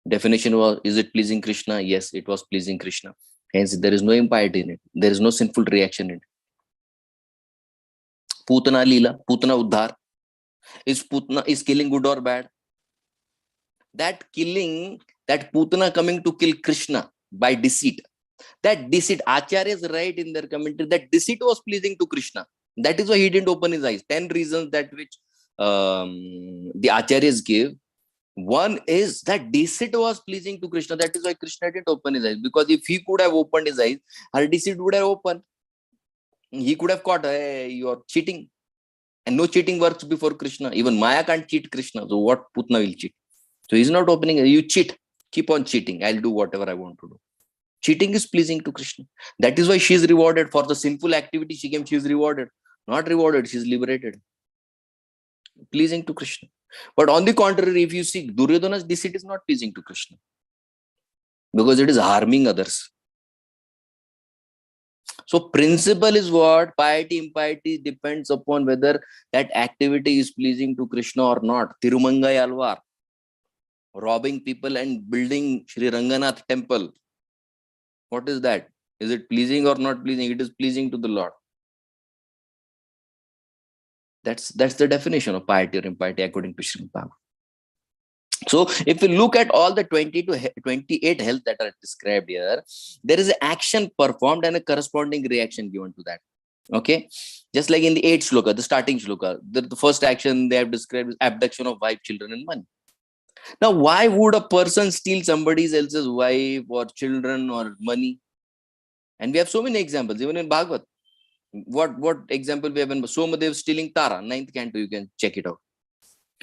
Definition was, is it pleasing Krishna? Yes, it was pleasing Krishna. Hence, there is no impiety in it. There is no sinful reaction in it. Putana Lila, Putana Uddhar. Is killing good or bad? That killing, that Putana coming to kill Krishna by deceit. That deceit, Acharyas write in their commentary, that deceit was pleasing to Krishna. That is why he didn't open his eyes. 10 reasons that which the Acharyas gave. One is that deceit was pleasing to Krishna. That is why Krishna didn't open his eyes. Because if he could have opened his eyes, her deceit would have opened. He could have caught, hey, you are cheating. And no cheating works before Krishna. Even Maya can't cheat Krishna. So what Putna will cheat? So he's not opening. You cheat. Keep on cheating. I'll do whatever I want to do. Cheating is pleasing to Krishna. That is why she is rewarded. For the sinful activity she came, she is rewarded. Not rewarded, she is liberated. Pleasing to Krishna. But on the contrary, if you see, Duryodhana's deceit is not pleasing to Krishna. Because it is harming others. So principle is what? Piety, impiety depends upon whether that activity is pleasing to Krishna or not. Tirumangai Alvar. Robbing people and building Sri Ranganath temple. What is that? Is it pleasing or not pleasing? It is pleasing to the Lord. That's the definition of piety or impiety according to Srimad Bhagavatam. So if we look at all the 20 to 28 health that are described here, there is an action performed and a corresponding reaction given to that. Okay, just like in the 8th shloka, the starting shloka, the first action they have described is abduction of wife, children, and money. Now, why would a person steal somebody else's wife or children or money? And we have so many examples, even in Bhagavad. What example we have in Somadev stealing Tara, 9th canto, you can check it out.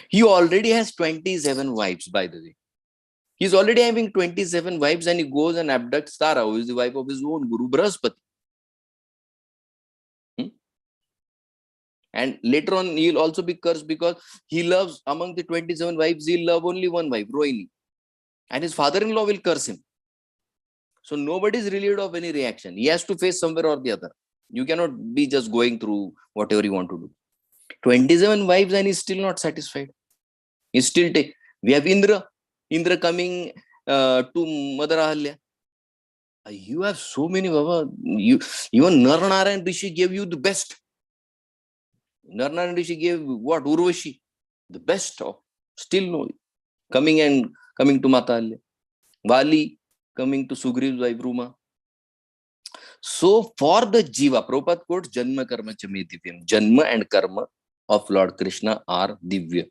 He already has 27 wives, by the way. He's already having 27 wives and he goes and abducts Tara, who is the wife of his own Guru, Brahaspati. And later on, he'll also be cursed because he loves, among the 27 wives, he'll love only one wife, Rohini. And his father-in-law will curse him. So nobody is relieved of any reaction. He has to face somewhere or the other. You cannot be just going through whatever you want to do. 27 wives and he's still not satisfied. He's still we have Indra coming to Mother Ahalya. You have so many, Baba. Even Narnarayan Rishi gave you the best. Narnarayan Rishi gave what? Urvashi. The best of. Still no. Coming to Mata Ahalya. Vali coming to Sugriv's wife Ruma. So for the Jiva, Prabhupada quotes Janma Karma Chame Divyam. Janma and Karma of Lord Krishna are Divya.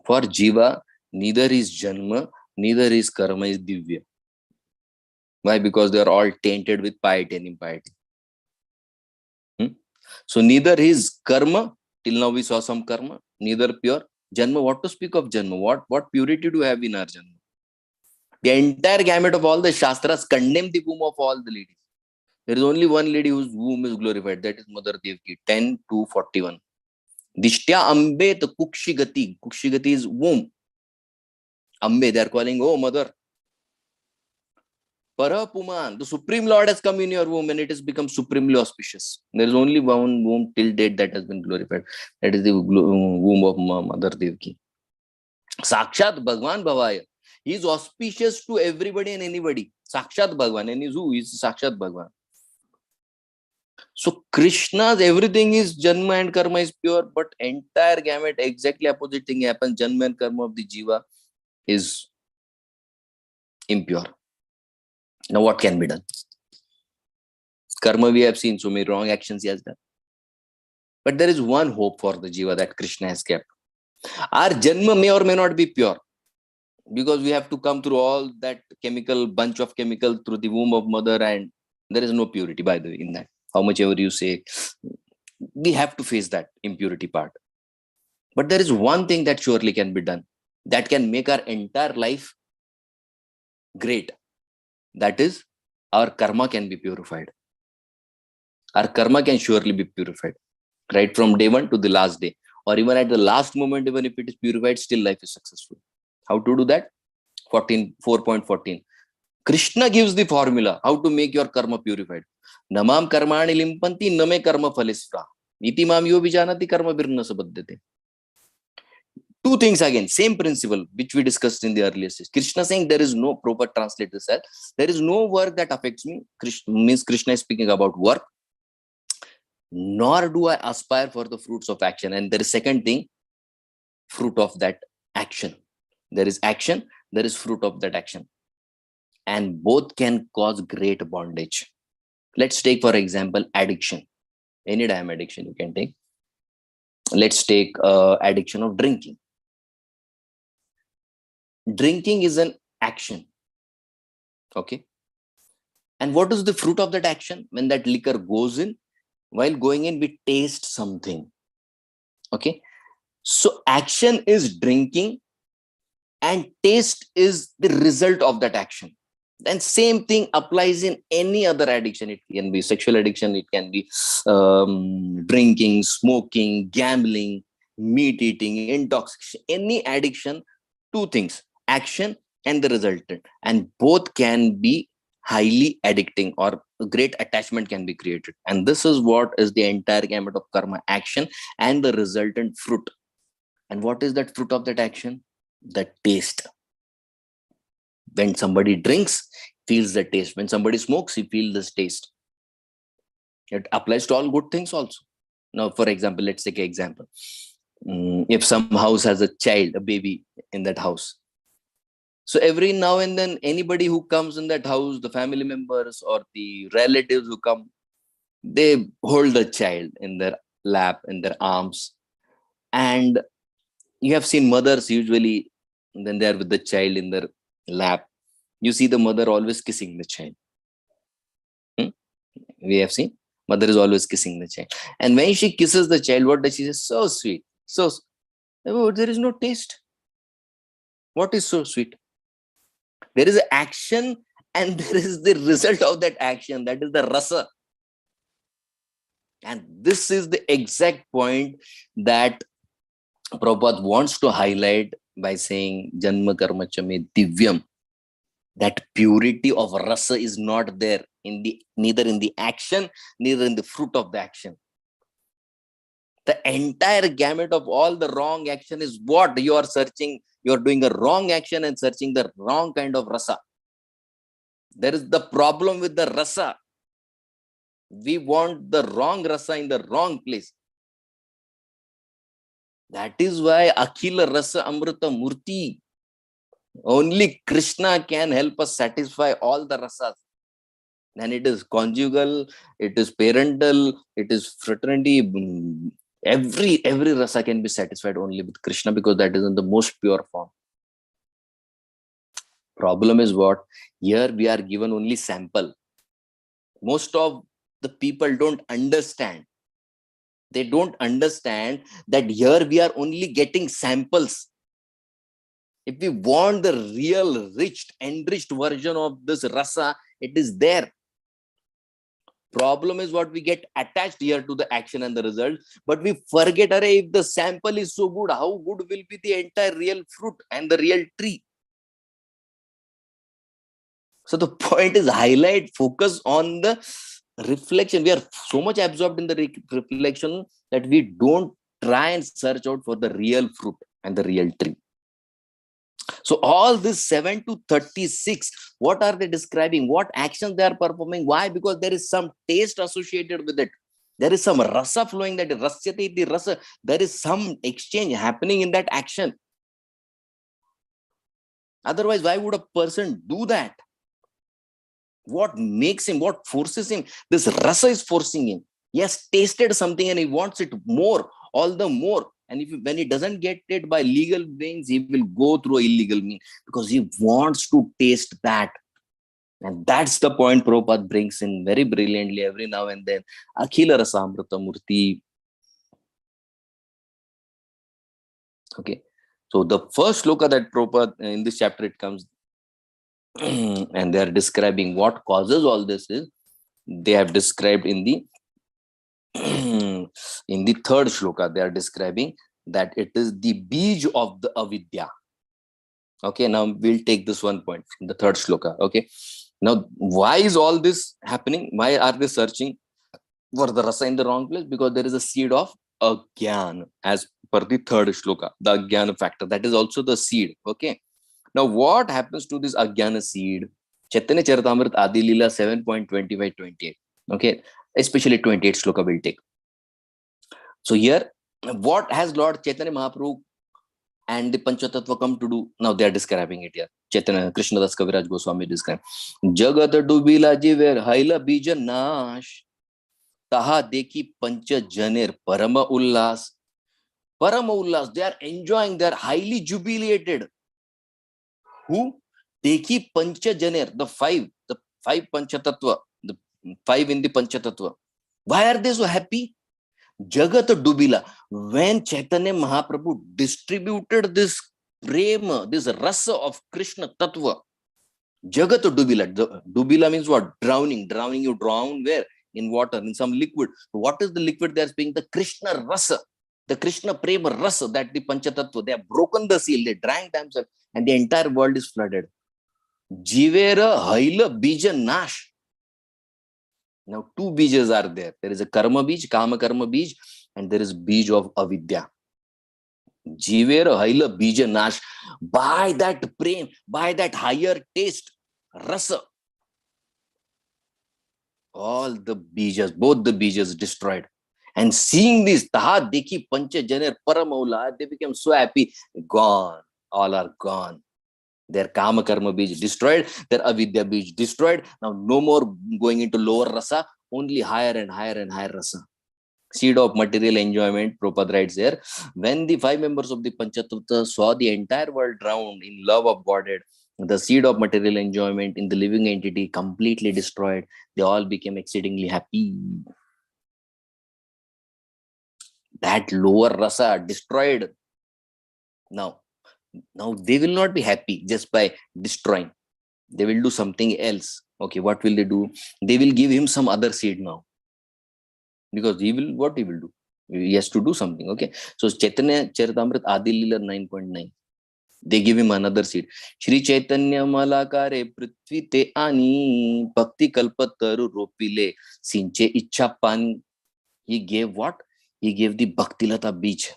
For Jiva, neither is Janma, neither is Karma is Divya. Why? Because they are all tainted with piety and impiety. So neither is Karma, till now we saw some Karma, neither pure. Janma, what to speak of Janma? What purity do you have in our Janma? The entire gamut of all the Shastras condemn the womb of all the ladies. There is only one lady whose womb is glorified, that is Mother Devaki, 10:241. Dishtya Ambe to Kukshigati. Kukshigati is womb. Ambe, they are calling, oh mother. Parapuman, the Supreme Lord has come in your womb and it has become supremely auspicious. There is only one womb till date that has been glorified. That is the womb of Mother Devaki. Sakshat Bhagwan Bhavaya. He is auspicious to everybody and anybody. Sakshat Bhagwan. And who is Sakshat Bhagwan? So Krishna's everything is Janma and Karma is pure, but entire gamut, exactly opposite thing happens. Janma and Karma of the Jiva is impure. Now what can be done? Karma we have seen, so many wrong actions he has done. But there is one hope for the Jiva that Krishna has kept. Our Janma may or may not be pure, because we have to come through all that bunch of chemical through the womb of mother, and there is no purity, by the way, in that. How much ever you say, we have to face that impurity part. But there is one thing that surely can be done, that can make our entire life great. That is, our karma can be purified. Our karma can surely be purified, right from day one to the last day, or even at the last moment. Even if it is purified, still life is successful. How to do that? 4.14. Krishna gives the formula how to make your karma purified. Namam karmani limpanti name karma phalisvra. Iti mam yo vijanati karma birna sabaddhate. Two things again, same principle which we discussed in the earlier stage. Krishna saying there is no proper translator said, there is no work that affects me. Krishna is speaking about work. Nor do I aspire for the fruits of action. And there is second thing, fruit of that action. There is action, there is fruit of that action. And both can cause great bondage. Let's take, for example, addiction. Any damn addiction you can take. Let's take addiction of drinking. Drinking is an action. Okay. And what is the fruit of that action? When that liquor goes in, while going in, we taste something. Okay. So action is drinking and taste is the result of that action. Then same thing applies in any other addiction. It can be sexual addiction. It can be drinking, smoking, gambling, meat eating, intoxication, any addiction. Two things, action and the resultant. And both can be highly addicting, or a great attachment can be created. And this is what is the entire gamut of karma, action and the resultant fruit. And what is that fruit of that action? The taste. When somebody drinks, feels the taste. When somebody smokes, he feels this taste. It applies to all good things also. Now, for example, let's take an example. If some house has a child, a baby in that house, so every now and then, anybody who comes in that house, the family members or the relatives who come, they hold the child in their lap, in their arms. And you have seen mothers usually, when they are with the child in their lap, you see the mother always kissing the child. We have seen mother is always kissing the child. And when she kisses the child, what does she say? So sweet. So, oh, there is no taste. What is so sweet? There is an action and there is the result of that action. That is the rasa. And this is the exact point that Prabhupada wants to highlight by saying Janma Karma Chame Divyam. That purity of rasa is not there in neither in the action, neither in the fruit of the action. The entire gamut of all the wrong action is what you are searching. You are doing a wrong action and searching the wrong kind of rasa. There is the problem with the rasa. We want the wrong rasa in the wrong place. That is why Akhila Rasa Amrita Murti. Only Krishna can help us satisfy all the rasas. And it is conjugal, it is parental, it is fraternity. Every rasa can be satisfied only with Krishna, because that is in the most pure form. Problem is what? Here we are given only sample. Most of the people don't understand. They don't understand that here we are only getting samples. If we want the real enriched version of this rasa, it is there. Problem is what? We get attached here to the action and the result, but we forget, if the sample is so good, how good will be the entire real fruit and the real tree? So the point is focus on the reflection. We are so much absorbed in the reflection that we don't try and search out for the real fruit and the real tree. So all this 7 to 36, what are they describing? What actions they are performing? Why? Because there is some taste associated with it. There is some rasa flowing, that rasyate the rasa. There is some exchange happening in that action. Otherwise, why would a person do that? What makes him, what forces him? This rasa is forcing him. He has tasted something and he wants it more, all the more. And when he doesn't get it by legal means, he will go through illegal means because he wants to taste that. And that's the point Prabhupada brings in very brilliantly every now and then. Akhila Rasamrita Murti. Okay. So the first sloka that Prabhupada, in this chapter it comes, and they are describing what causes all this is, they have described in the in the third shloka, they are describing that it is the bij of the avidya. Okay, now we'll take this one point from the third shloka. Okay, now why is all this happening? Why are they searching for the rasa in the wrong place? Because there is a seed of agyan as per the third shloka, the agyan factor. That is also the seed. Okay, now what happens to this agyana seed? Chaitanya Charitamrita Adi Leela 7.25-28. Okay, especially 28 shloka will take. So here, what has Lord Chaitanya Mahaprabhu and the Panchatattva come to do? Now they are describing it here. Chaitanya Krishna Das Kaviraj Goswami describe Jagat Dubila Jiver Haila Bija Nash Taha Deki Pancha Janer Parama Ullas. Parama Ullas, they are enjoying, they are highly jubilated. Who? Deki Pancha Janer, the five Panchatattva, the five in the Panchatattva. Why are they so happy? Jagat Dubila, when Chaitanya Mahaprabhu distributed this prema, this rasa of Krishna Tattva, Jagat Dubila. Dubila means what? Drowning. Drowning, you drown where? In water, in some liquid. What is the liquid they are speaking? The Krishna rasa, the Krishna prema rasa, that the Panchatattva. They have broken the seal, they drank themselves, and the entire world is flooded. Jivera Haila Bija Nash. Now, two bijas are there. There is a karma bij, kama karma bij, and there is bij of avidya. Jivera haila bija nash. By that prem, by that higher taste, rasa, all the bijas, both the bijas destroyed. And seeing this, taha deki pancha janer paramaula, they became so happy. Gone. All are gone. Their kama karma bij destroyed, their avidya bij destroyed. Now no more going into lower rasa, only higher and higher and higher rasa. Seed of material enjoyment, Prabhupada writes there. When the five members of the Panchatattva saw the entire world drowned in love of Godhead, the seed of material enjoyment in the living entity completely destroyed, they all became exceedingly happy. That lower rasa destroyed. Now they will not be happy just by destroying. They will do something else. Okay, what will they do? They will give him some other seed now. Because what he will do? He has to do something. Okay, so Chaitanya Charitamrita Adi Leela 9.9. They give him another seed. Shri Chaitanya Malakare Prithvi Te Ani Bhakti Kalpataru Ropile Sinche Icha Pani. He gave what? He gave the Bhakti Lata Beach.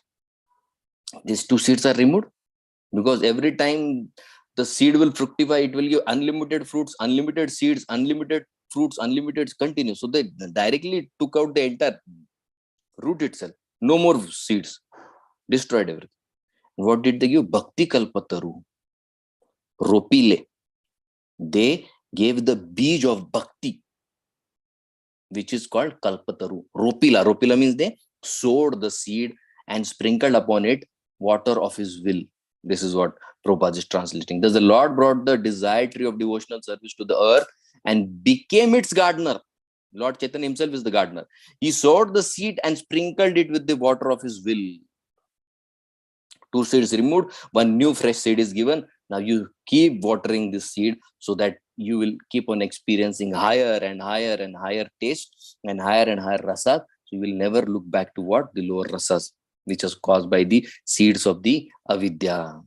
These two seeds are removed. Because every time the seed will fructify, it will give unlimited fruits, unlimited seeds, unlimited fruits, unlimited continue. So they directly took out the entire root itself. No more seeds. Destroyed everything. What did they give? Bhakti Kalpataru. Ropile. They gave the beej of bhakti, which is called Kalpataru. Ropila. Ropila means they sowed the seed and sprinkled upon it water of his will. This is what Prabhupada is translating. Thus the Lord brought the desired tree of devotional service to the earth and became its gardener. Lord Chaitanya himself is the gardener. He sowed the seed and sprinkled it with the water of his will. Two seeds removed, one new fresh seed is given. Now you keep watering this seed so that you will keep on experiencing higher and higher and higher taste and higher rasa. So you will never look back to what? The lower rasas, which is caused by the seeds of the avidya.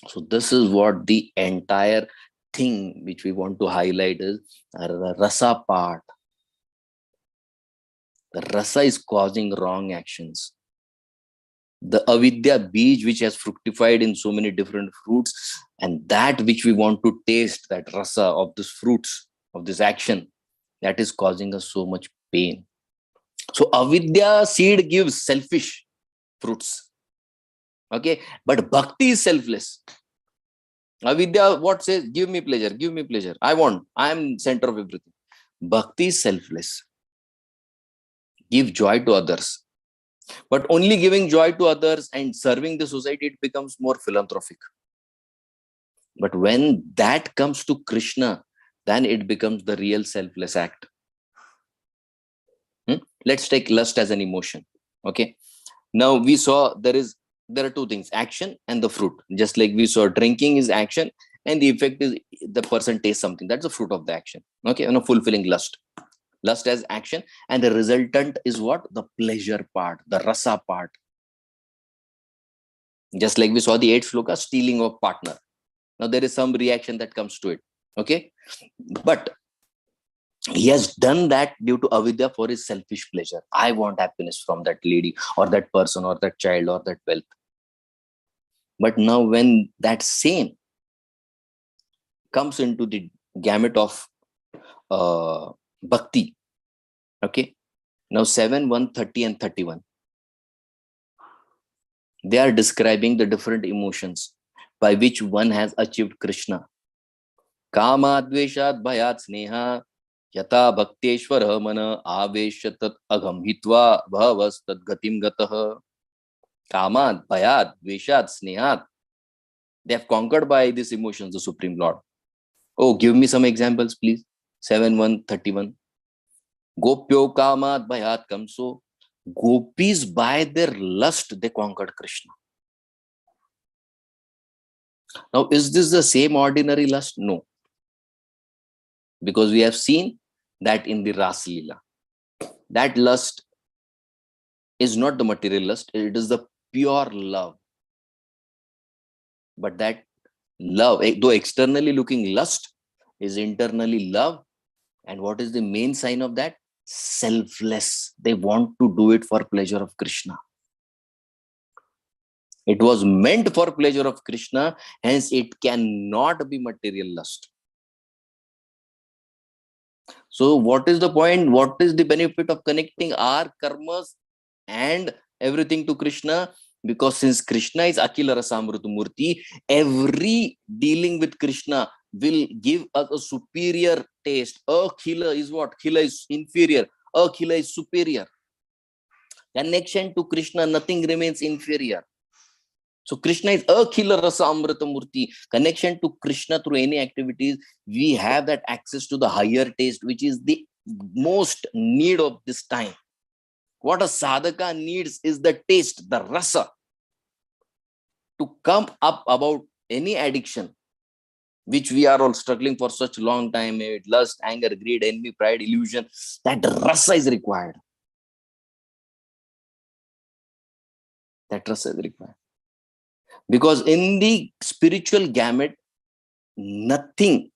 So this is what the entire thing which we want to highlight is the rasa part. The rasa is causing wrong actions. The avidya beej which has fructified in so many different fruits, and that which we want to taste, that rasa of this fruits, of this action, that is causing us so much pain. So avidya seed gives selfish fruits. Okay, but bhakti is selfless. Avidya what says? Give me pleasure, give me pleasure. I want, I am center of everything. Bhakti is selfless. Give joy to others. But only giving joy to others and serving the society, it becomes more philanthropic. But when that comes to Krishna, then it becomes the real selfless act. Let's take lust as an emotion. Okay. Now we saw there are two things, action and the fruit. Just like we saw, drinking is action and the effect is the person tastes something. That's the fruit of the action. Okay. Fulfilling lust. Lust as action, and the resultant is what? The pleasure part, the rasa part. Just like we saw the 8th sloka, stealing of partner. Now there is some reaction that comes to it. Okay. But he has done that due to avidya for his selfish pleasure. I want happiness from that lady or that person or that child or that wealth. But now when that same comes into the gamut of bhakti, okay, now 7, 1, 30 and 31, they are describing the different emotions by which one has achieved Krishna. Kama dveshat bhayat sneha yata bhakteshwara mana aveshatat agham hitva bhavas tad gatim gatah. Kama bhayat dveshat snehat. They have conquered by these emotions the Supreme Lord. Oh, give me some examples, please. 7, 1, 31. Gopyo kamat bhayat kamso. Gopis, by their lust, they conquered Krishna. Now, is this the same ordinary lust? No. Because we have seen that in the Ras Leela. That lust is not the material lust, it is the pure love. But that love, though externally looking lust, is internally love. And what is the main sign of that? Selfless. They want to do it for pleasure of Krishna. It was meant for pleasure of Krishna, hence it cannot be material lust. So what is the point? What is the benefit of connecting our karmas and everything to Krishna? Because since Krishna is Akhila Rasamrita Murti, every dealing with Krishna will give us a superior taste. Akhila is what? Khila is inferior. Akhila is superior. Connection to Krishna, nothing remains inferior. So Krishna is Akhila Rasa Amrita Murti. Connection to Krishna through any activities, we have that access to the higher taste, which is the most need of this time. What a sadhaka needs is the taste, the rasa, to come up about any addiction, which we are all struggling for such long time, lust, anger, greed, envy, pride, illusion. That rasa is required. That rasa is required. Because in the spiritual gamut, nothing,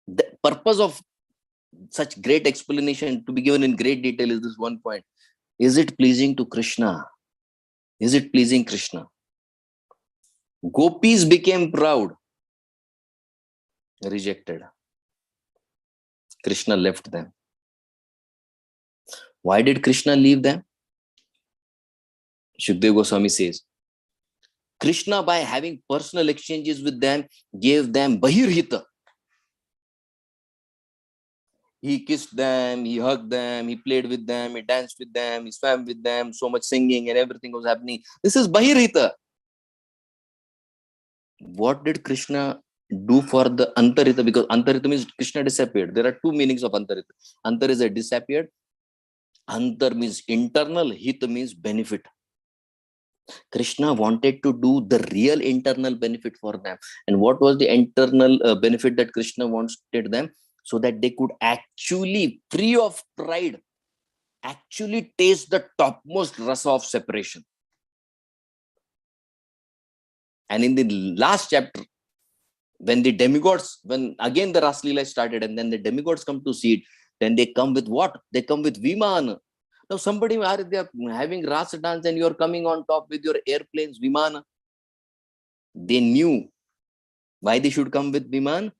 the purpose of such great explanation to be given in great detail is this one point. Is it pleasing to Krishna? Is it pleasing Krishna? Gopis became proud, rejected. Krishna left them. Why did Krishna leave them? Shukdev Goswami says, Krishna, by having personal exchanges with them, gave them bahirhita. He kissed them, he hugged them, he played with them, he danced with them, he swam with them, so much singing and everything was happening. This is bahirhita. What did Krishna do for the antarita? Because antarita means Krishna disappeared. There are two meanings of antarita. Antar is a disappeared. Antar means internal, hit means benefit. Krishna wanted to do the real internal benefit for them. And what was the internal benefit that Krishna wanted them? So that they could actually, free of pride, actually taste the topmost rasa of separation. And in the last chapter, when the demigods, when again the Ras Leela started and then the demigods come to see it, then they come with what? They come with Vimana. Now somebody, they are having Rasa dance and you're coming on top with your airplanes, Vimana. They knew why they should come with Vimana.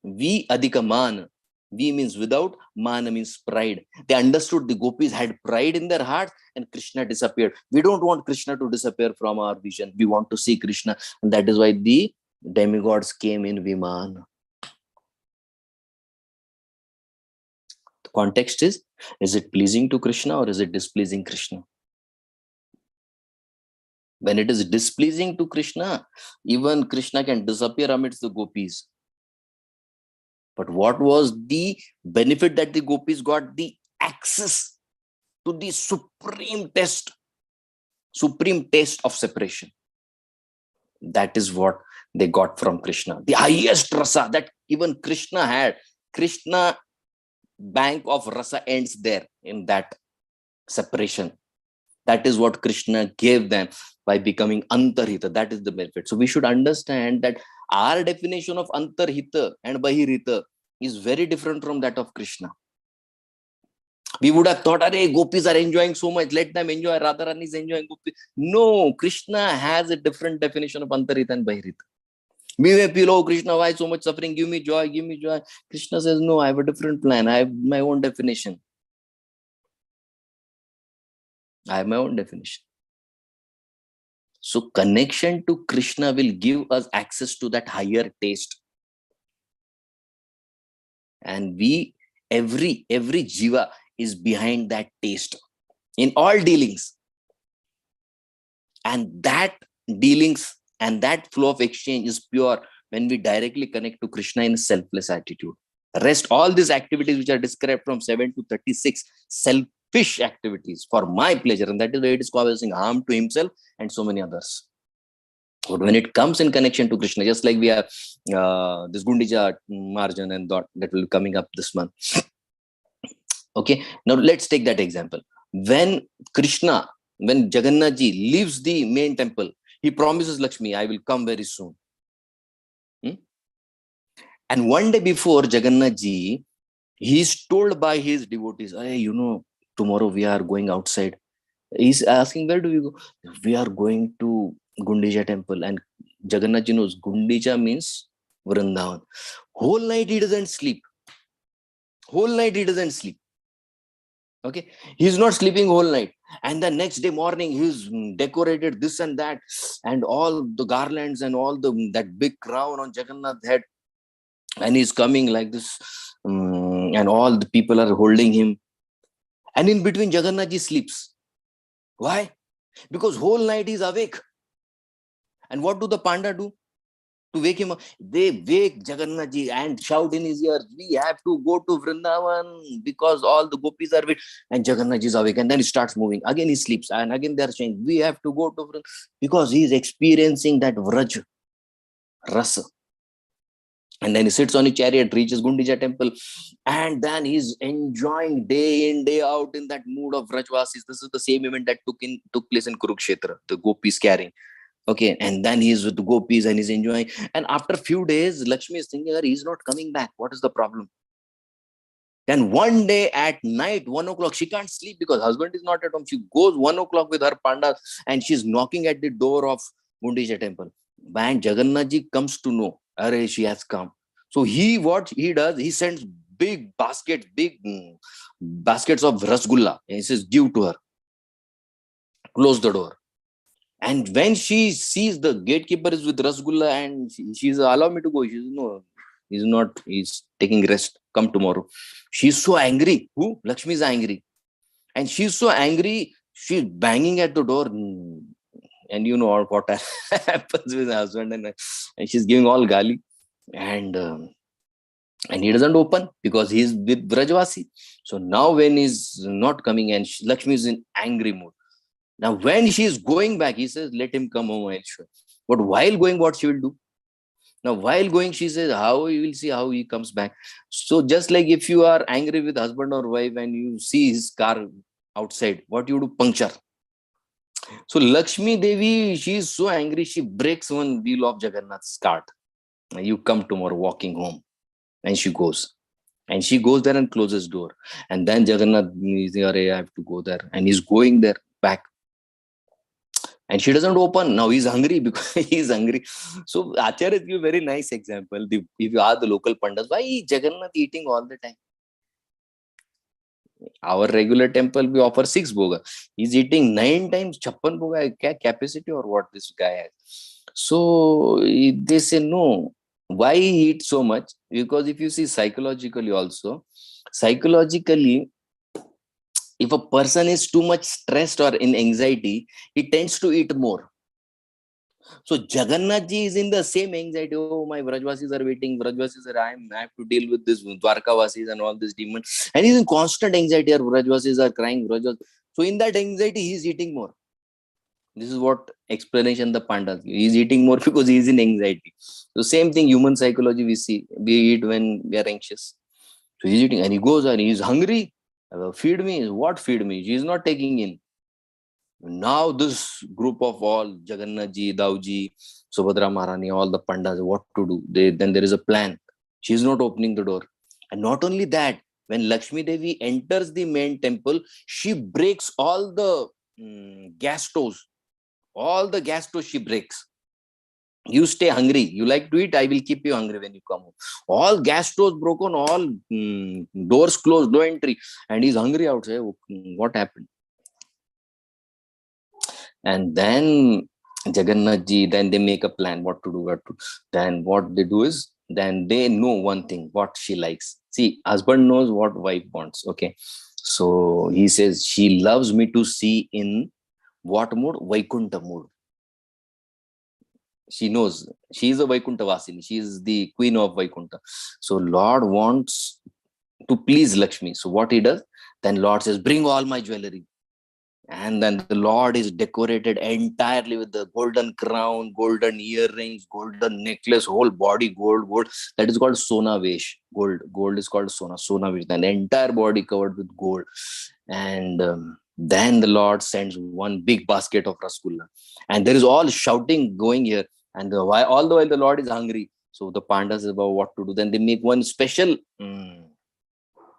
Vi adhika man. Vi means without, mana means pride. They understood the gopis had pride in their hearts and Krishna disappeared. We don't want Krishna to disappear from our vision. We want to see Krishna. And that is why the demigods came in Vimana. The context is it pleasing to Krishna or is it displeasing Krishna? When it is displeasing to Krishna, even Krishna can disappear amidst the gopis. But what was the benefit that the gopis got? The access to the supreme taste of separation. That is what they got from Krishna. The highest rasa that even Krishna had. Krishna bank of rasa ends there in that separation. That is what Krishna gave them by becoming Antarhita. That is the benefit. So we should understand that our definition of Antarhita and Bahirhita is very different from that of Krishna. We would have thought, "Arey, gopis are enjoying so much, let them enjoy. Radharani is enjoying gopis." No, Krishna has a different definition of Antarhita and Bahirhita. We may feel, "Oh, Krishna, why so much suffering? Give me joy, give me joy." Krishna says, "No, I have a different plan. I have my own definition. I have my own definition." So connection to Krishna will give us access to that higher taste. And every jiva is behind that taste in all dealings. And that dealings and that flow of exchange is pure when we directly connect to Krishna in a selfless attitude. Rest, all these activities which are described from 7 to 36, selfish activities for my pleasure. And that is why it is causing harm to himself and so many others. But when it comes in connection to Krishna, just like we have this Gundija margin and that will be coming up this month. Okay, now let's take that example. When Jagannath ji leaves the main temple, he promises Lakshmi, "I will come very soon." And one day before Jagannath ji, he is told by his devotees, "Hey, tomorrow we are going outside." He's asking, "Where do we go?" "We are going to Gundija temple." And Jagannath ji knows Gundija means Vrindavan. Whole night he doesn't sleep. Okay, he's not sleeping whole night. And the next day morning, he's decorated this and that, and all the garlands and all that big crown on Jagannath's head. And he's coming like this, and all the people are holding him. And in between, Jagannath ji sleeps. Why? Because whole night he's awake. And what do the panda do to wake him up? They wake Jagannath ji and shout in his ear, "We have to go to Vrindavan because all the gopis are with." And Jagannath ji is awake, and then he starts moving. Again he sleeps, and again they are saying, "We have to go to Vrindavan," because he is experiencing that Vraj rasa. And then he sits on a chariot, reaches Gundija temple, and then he's enjoying day in, day out in that mood of Vrajvasis. This is the same event that took place in Kurukshetra, the gopis carrying. Okay, and then he's with the gopis and he's enjoying. And after a few days, Lakshmi is thinking, "He's not coming back. What is the problem?" Then one day at night, 1 o'clock, she can't sleep because husband is not at home. She goes 1 o'clock with her pandas and she's knocking at the door of Gundija temple. And Jagannath ji comes to know, "Arey, she has come." So what he does, he sends big baskets of rasgulla. And he says, "Give to her. Close the door." And when she sees the gatekeeper is with rasgulla and she's, "Allow me to go." She says, "No, he's not. He's taking rest. Come tomorrow." She's so angry. Who? Lakshmi is angry. And she's so angry, she's banging at the door. And you know what happens with her husband. And she's giving all gali. And he doesn't open because he's with Brajvasi. So now when he's not coming and Lakshmi is in angry mood. Now when she is going back, he says, "Let him come home, I'll show." But while going, what she will do? Now while going, she says, "You will see how he comes back." So just like if you are angry with husband or wife and you see his car outside, what you do? Puncture. So Lakshmi Devi, she is so angry, she breaks one wheel of Jagannath's cart. "You come tomorrow walking home." And she goes. And she goes there and closes door. And then Jagannath is there, "I have to go there." And he's going there back. And she doesn't open. Now he's hungry because he's hungry. So Acharya gives a very nice example. If you ask the local pandas, why is Jagannath eating all the time? Our regular temple, we offer 6 bhoga. He's eating 9 times 56 bhoga. Capacity or what this guy has? So they say, no. Why he eats so much? Because if you see psychologically also, Psychologically, if a person is too much stressed or in anxiety, he tends to eat more. So Jagannath ji is in the same anxiety. Oh, my Vrajvasis are waiting. Vrajvasis are, I have to deal with this Dwarkavasis and all these demons. And he's in constant anxiety. Or Vrajvasis are crying. So in that anxiety, he's eating more. This is what explanation the Pandas give. He's eating more because he's in anxiety. So same thing, human psychology we see. We eat when we are anxious. So he's eating and he goes and he's hungry. Feed me. What feed me? She's not taking in. Now this group of all Jagannath ji, Dauji, Subhadra Maharani, all the Pandas, what to do? Then there is a plan. She's not opening the door. And not only that, when Lakshmi Devi enters the main temple, she breaks all the gas stoves. All the gas stoves she breaks. You stay hungry. You like to eat, I will keep you hungry when you come home. All gas stoves broken, all doors closed, no entry. And he's hungry outside. What happened? And then Jagannath ji, then they make a plan what to do. Then what they do is, then they know one thing, what she likes. See, husband knows what wife wants. Okay. So he says, she loves me to see in what mood? Vaikuntha mood. She knows she is a Vaikuntha Vasini. She is the queen of Vaikuntha. So Lord wants to please Lakshmi. So what he does? Then Lord says, bring all my jewelry. And then the Lord is decorated entirely with the golden crown, golden earrings, golden necklace, whole body gold. That is called Sona Vesh. Gold is called Sona Vesh. And the entire body covered with gold. And then the Lord sends one big basket of Rasgulla. And there is all shouting going here. And all the while the Lord is hungry. So the Pandas is about what to do. Then they make one special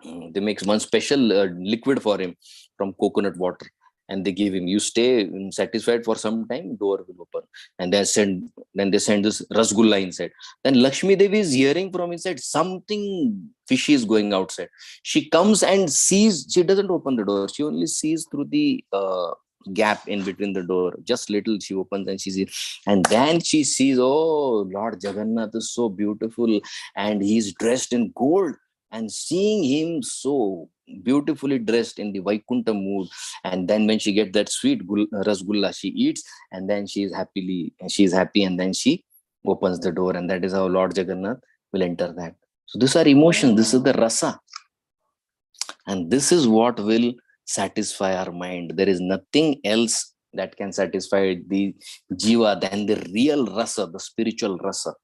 liquid for him from coconut water. And they give him, you stay satisfied for some time, door will open. And they send this Rasgulla inside. Then Lakshmi Devi is hearing from inside, something fishy is going outside. She comes and sees, she doesn't open the door. She only sees through the gap in between the door. Just little she opens and she sees. And then she sees, oh, Lord Jagannath is so beautiful. And he's dressed in gold. And seeing him so beautifully dressed in the Vaikuntha mood, and then when she gets that sweet Rasgulla, she eats, and then she is happy, and then she opens the door, and that is how Lord Jagannath will enter that. So these are emotions, this is the rasa, and this is what will satisfy our mind. There is nothing else that can satisfy the jiva than the real rasa, the spiritual rasa.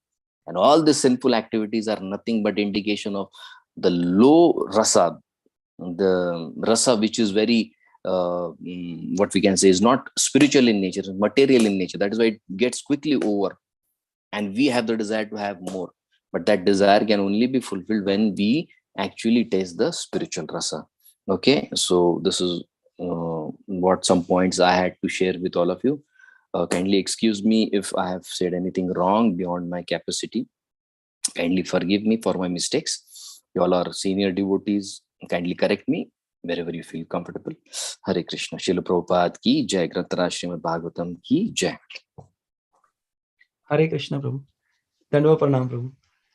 And all the sinful activities are nothing but indication of the low rasa, the rasa which is very what we can say is not spiritual in nature, material in nature. That is why it gets quickly over, and we have the desire to have more, but that desire can only be fulfilled when we actually taste the spiritual rasa. Okay, so this is what some points I had to share with all of you. Kindly excuse me if I have said anything wrong beyond my capacity. Kindly forgive me for my mistakes. You all are senior devotees. Kindly correct me wherever you feel comfortable. Hare Krishna. Srila Prabhupada ki jai. Granthara Srimad Bhagavatam ki jai. Hare Krishna, Prabhu. Dandava Pranam, Prabhu.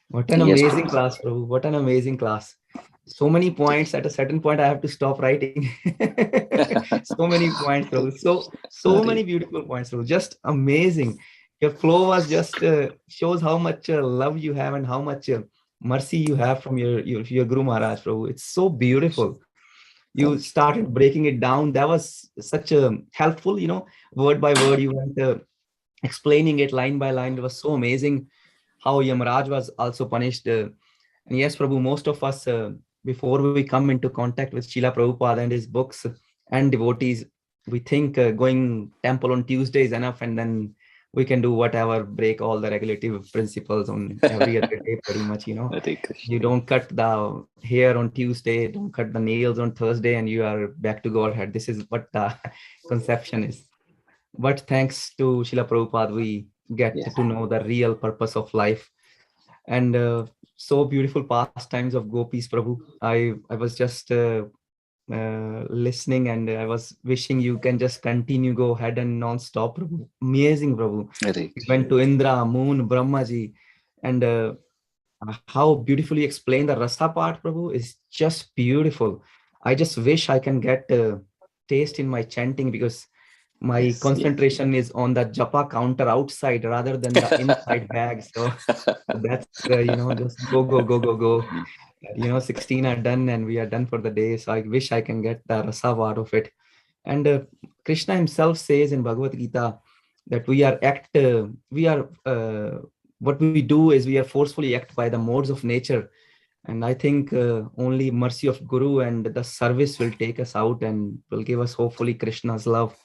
What an amazing class, Prabhu. What an amazing class. So many points. At a certain point, I have to stop writing. So many points, Prabhu. So many beautiful points, Prabhu. Just amazing. Your flow was just shows how much love you have and how much mercy you have from your Guru Maharaj, Prabhu. It's so beautiful. You started breaking it down. That was such a helpful, word by word. You went explaining it line by line. It was so amazing how Yamaraj was also punished. And yes, Prabhu, most of us, before we come into contact with Srila Prabhupada and his books and devotees, we think going temple on Tuesday is enough, and then we can do whatever, break all the regulative principles on every other day, pretty much, You don't cut the hair on Tuesday, don't cut the nails on Thursday, and you are back to Godhead. This is what the conception is. But thanks to Srila Prabhupada, we get to know the real purpose of life. And so beautiful pastimes of gopis, Prabhu. I was just listening, and I was wishing you can just continue, go ahead and non-stop, Prabhu. Amazing, Prabhu. We went to Indra, Moon, Brahmaji, and How beautifully explained the rasa part, Prabhu, is just beautiful. I just wish I can get taste in my chanting, because my concentration is on the japa counter outside rather than the inside bag. So that's, just go. 16 are done and we are done for the day. So I wish I can get the rasa part of it. And Krishna himself says in Bhagavad Gita that what we do is we are forcefully act by the modes of nature. And I think only mercy of Guru and the service will take us out and will give us hopefully Krishna's love.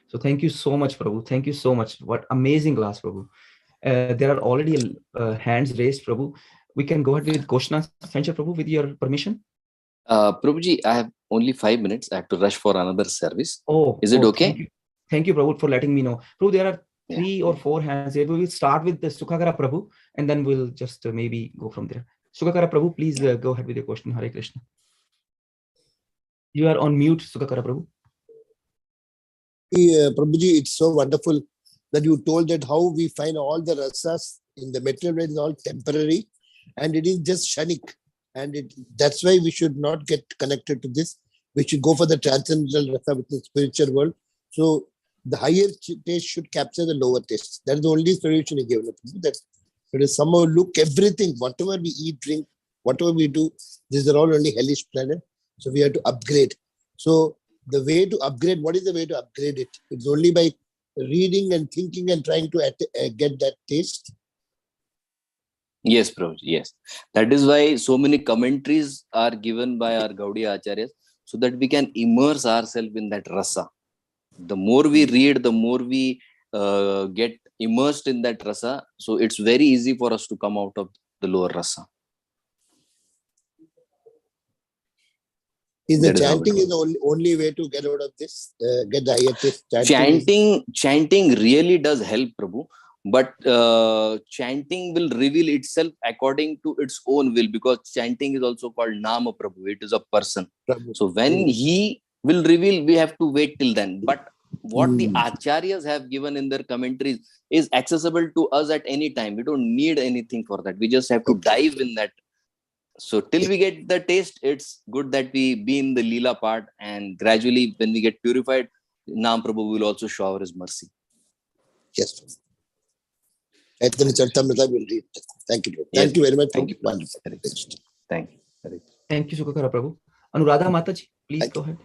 So thank you so much, Prabhu. Thank you so much. What amazing class, Prabhu. There are already hands raised, Prabhu. We can go ahead with Koshna Sanchar, Prabhu, with your permission. Prabhuji, I have only 5 minutes. I have to rush for another service. Oh, is it okay? Thank you, Prabhu, for letting me know. Prabhu, there are 3 or 4 hands here. We will start with the Sukakara Prabhu, and then we'll just maybe go from there. Sukakara Prabhu, please go ahead with your question. Hare Krishna. You are on mute, Sukakara Prabhu. Prabhuji, it's so wonderful that you told that how we find all the rasas in the material world is all temporary and it is just shanik. And that's why we should not get connected to this. We should go for the transcendental rasa, which is the spiritual world. So the higher taste should capture the lower taste. That is the only solution he gave. That it is somehow look everything, whatever we eat, drink, whatever we do, these are all only hellish planet. So we have to upgrade. So the way to upgrade, what is the way to upgrade it? It's only by reading and thinking and trying to get that taste. Yes, Prabhuji, yes. That is why so many commentaries are given by our Gaudiya Acharyas, so that we can immerse ourselves in that rasa. The more we read, the more we get immersed in that rasa. So it's very easy for us to come out of the lower rasa. Is the chanting is the only way to get out of this, get the higher taste? Chanting really does help, Prabhu. But chanting will reveal itself according to its own will, because chanting is also called Nama Prabhu. It is a person. Prabhu. So when he will reveal, we have to wait till then. But what the Acharyas have given in their commentaries is accessible to us at any time. We don't need anything for that. We just have to dive in that. So till we get the taste, it's good that we be in the Leela part, and gradually when we get purified, Nam Prabhu will also shower his mercy. Yes. Thank you. Thank you. Thank you very much. Thank you. Wonderful. Thank you. Thank you, Sukakara Prabhu. Anuradha Mataji, please go ahead.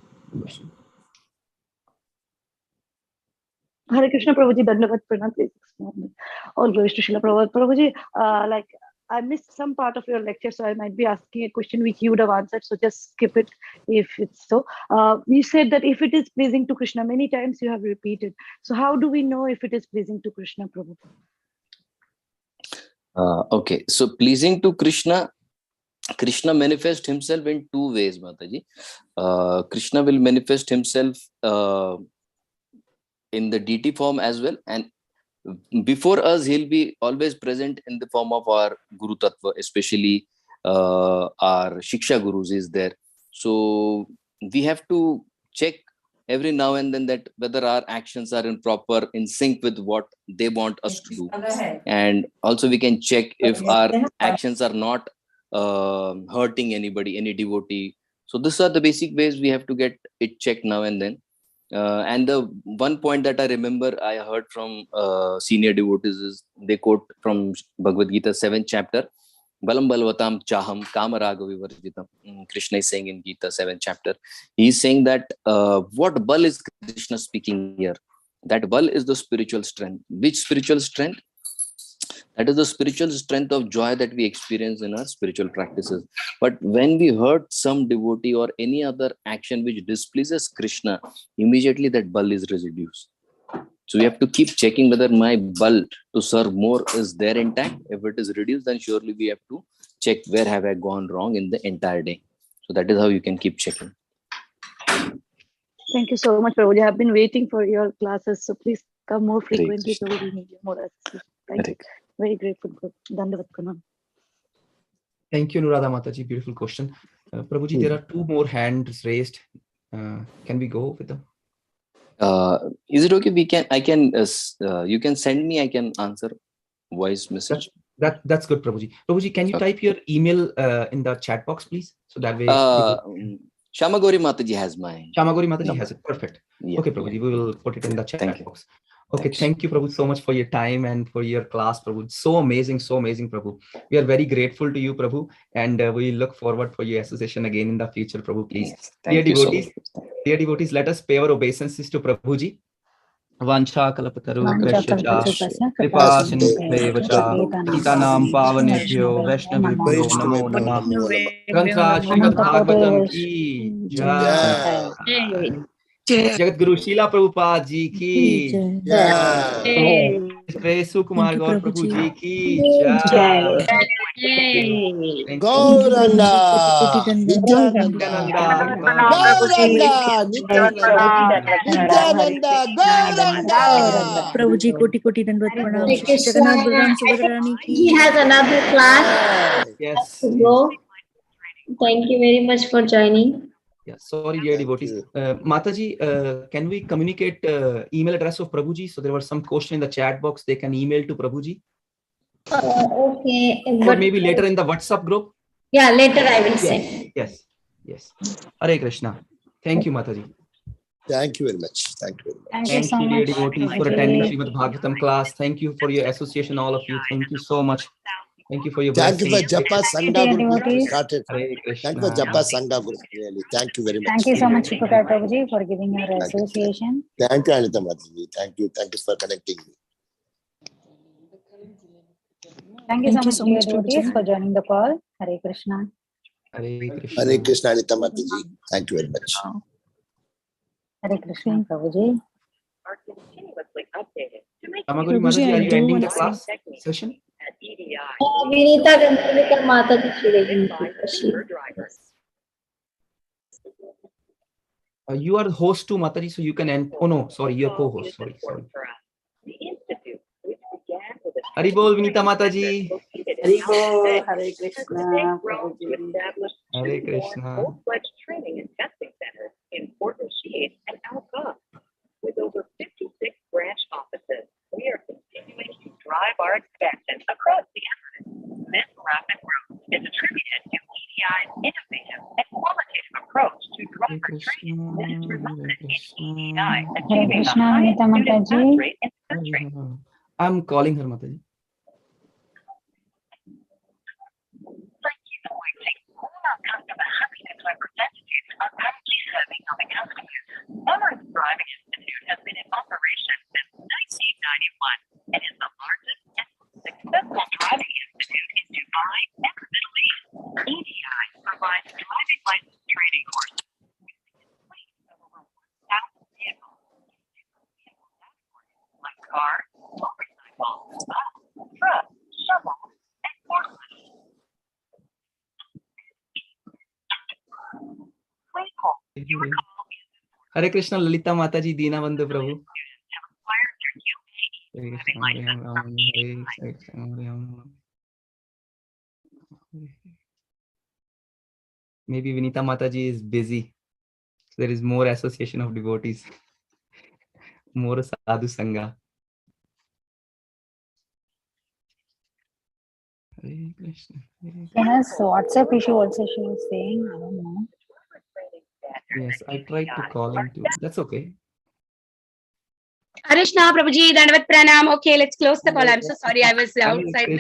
Hare Krishna Prabhuji, Dandavat Pranam, please explain. All glories to Srila Prabhupada. Prabhuji, like I missed some part of your lecture, so I might be asking a question which you would have answered, so just skip it if it's so. You said that if it is pleasing to Krishna, many times you have repeated. So how do we know if it is pleasing to Krishna, Prabhupada? Okay, so pleasing to Krishna, Krishna manifests himself in 2 ways, Mataji. Krishna will manifest himself in the deity form as well, and before us he'll be always present in the form of our Guru Tattva, especially our Shiksha Gurus is there. So we have to check every now and then that whether our actions are in sync with what they want us to do, and also we can check if our actions are not hurting anybody, any devotee. So these are the basic ways we have to get it checked now and then. And the one point that I remember I heard from senior devotees is they quote from Bhagavad Gita 7th chapter, Balam Balvatam Chaham Kamaraga Vivarjitam. Krishna is saying in Gita 7th chapter, he is saying that what bal is Krishna speaking here? That bal is the spiritual strength. Which spiritual strength? That is the spiritual strength of joy that we experience in our spiritual practices. But when we hurt some devotee or any other action which displeases Krishna, immediately that bal is reduced. So we have to keep checking whether my bal to serve more is there intact. If it is reduced, then surely we have to check where have I gone wrong in the entire day. So that is how you can keep checking. Thank you so much, Prabhuji. I have been waiting for your classes, so please come more frequently so we need more assistance. Thank you. Very grateful. Dandavat Pranam. Thank you, Anuradha Mataji. Beautiful question. Prabhuji, there are 2 more hands raised. Can we go with them? Is it okay? You can send me, I can answer voice message. That's good, Prabhuji. Prabhuji, can you type your email in the chat box, please? So that way. Shamagori Mataji has mine. Shamagori Mataji has it. Perfect. Yeah, okay, Prabhuji, we will put it in the chat box. Okay, Thanks. thank you, Prabhu, so much for your time and for your class, Prabhu. So amazing, Prabhu. We are very grateful to you, Prabhu, and we look forward for your association again in the future, Prabhu, please. Yes, thank you so much. Dear devotees, let us pay our obeisances to Prabhuji. Vancha kalapataru krishya kripa sindhuvacha patitanam pavanebhyo vaishnavibhyo namo namah. Granth Srimad Bhagavatam ki jai. Jagat Guru Srila Prabhupada ji ki jai. Sukumar Gaur Prabhu ji ki jai. Gauranga, Nityananda, Gauranga, Nityananda, Gauranga. Prabhuji koti koti dandavat pranam. Hare Shri Jagannath Balaram Subhadrani ki. He has another class Yes. to go. Thank you very much for joining. Yeah, sorry, dear devotees. Mataji, can we communicate email address of Prabhuji? So there was some question in the chat box. They can email to Prabhuji. Okay. Or maybe later in the WhatsApp group. Yeah, later I will send. Yes. Hare Krishna. Thank you, Mataji. Thank you very much. Thank you very much. Thank you so dear much. devotees, for attending Srimad Bhagavatam class. Thank you for your association, all of you. Thank you so much. Thank you for your Thank you blessings. for Japa Sangha group which you devotees. started. Hare Krishna. Thank you for Japa Sangha group. Really. Thank you very much. Thank you so much, Sukumar Prabhuji, for giving your association. Thank you, Anita Mataji. Thank you. Thank you for connecting me. Thank you so much, dear devotees, for joining the call. Hare Krishna. Hare Krishna. Hare Krishna, Anita Mataji. Thank you very much. Hare Krishna, Prabhuji. Ramaguri Mataji, are you ending the class session? Vinita Gandharvika Mataji Shri. You are the host too, Mataji, so you can end. Oh no, sorry, you're co-host. Sorry. Haribol, Vinita Mataji. Haribol, Hare Krishna. Hare Krishna. Training and testing centers in Port Rashid and Al-Qab. With over 56 branch offices, we are continuing to drive our expansion across the Emirates. This rapid growth is attributed to EDI's innovative and qualitative approach to driver training that has resulted in EDI achieving the highest student pass rate in the country. I'm calling her, Mataji. Thank you for waiting. All our customer happiness representatives are currently serving other customers. Emirates Driving Institute has been in operation since 1991 and is the largest and most successful driving institute in Dubai and the Middle East. EDI provides driving license training courses with the fleet of over 1,000 vehicles in different vehicle categories like cars, motorcycles, buses, trucks, shovels, and forklifts. Please hold. Your call Hare Krishna, Lalita Mataji, Dina Bandhu Prabhu. Maybe Vinita Mataji is busy. There is more association of devotees. More sadhu sangha. Hare Krishna. Yes, WhatsApp issue also she was saying. I don't know. Yes, I tried to call him too. That's okay. Hare Krishna, Prabhuji, Dandavat Pranam. Okay, let's close the call. I'm so sorry, I was outside the.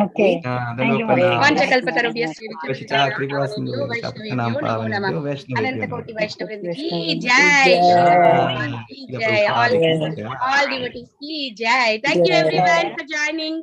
Okay. Thank you, Vanchakalpatarubhyasya Krishna Kripa Sindhu Vaishnavibhyo Namo Namah. Vaishnavibhyo Anantakoti Vaishnavrinda Krishna ki jai. Jai. All devotees ki jai. Thank you everyone for joining.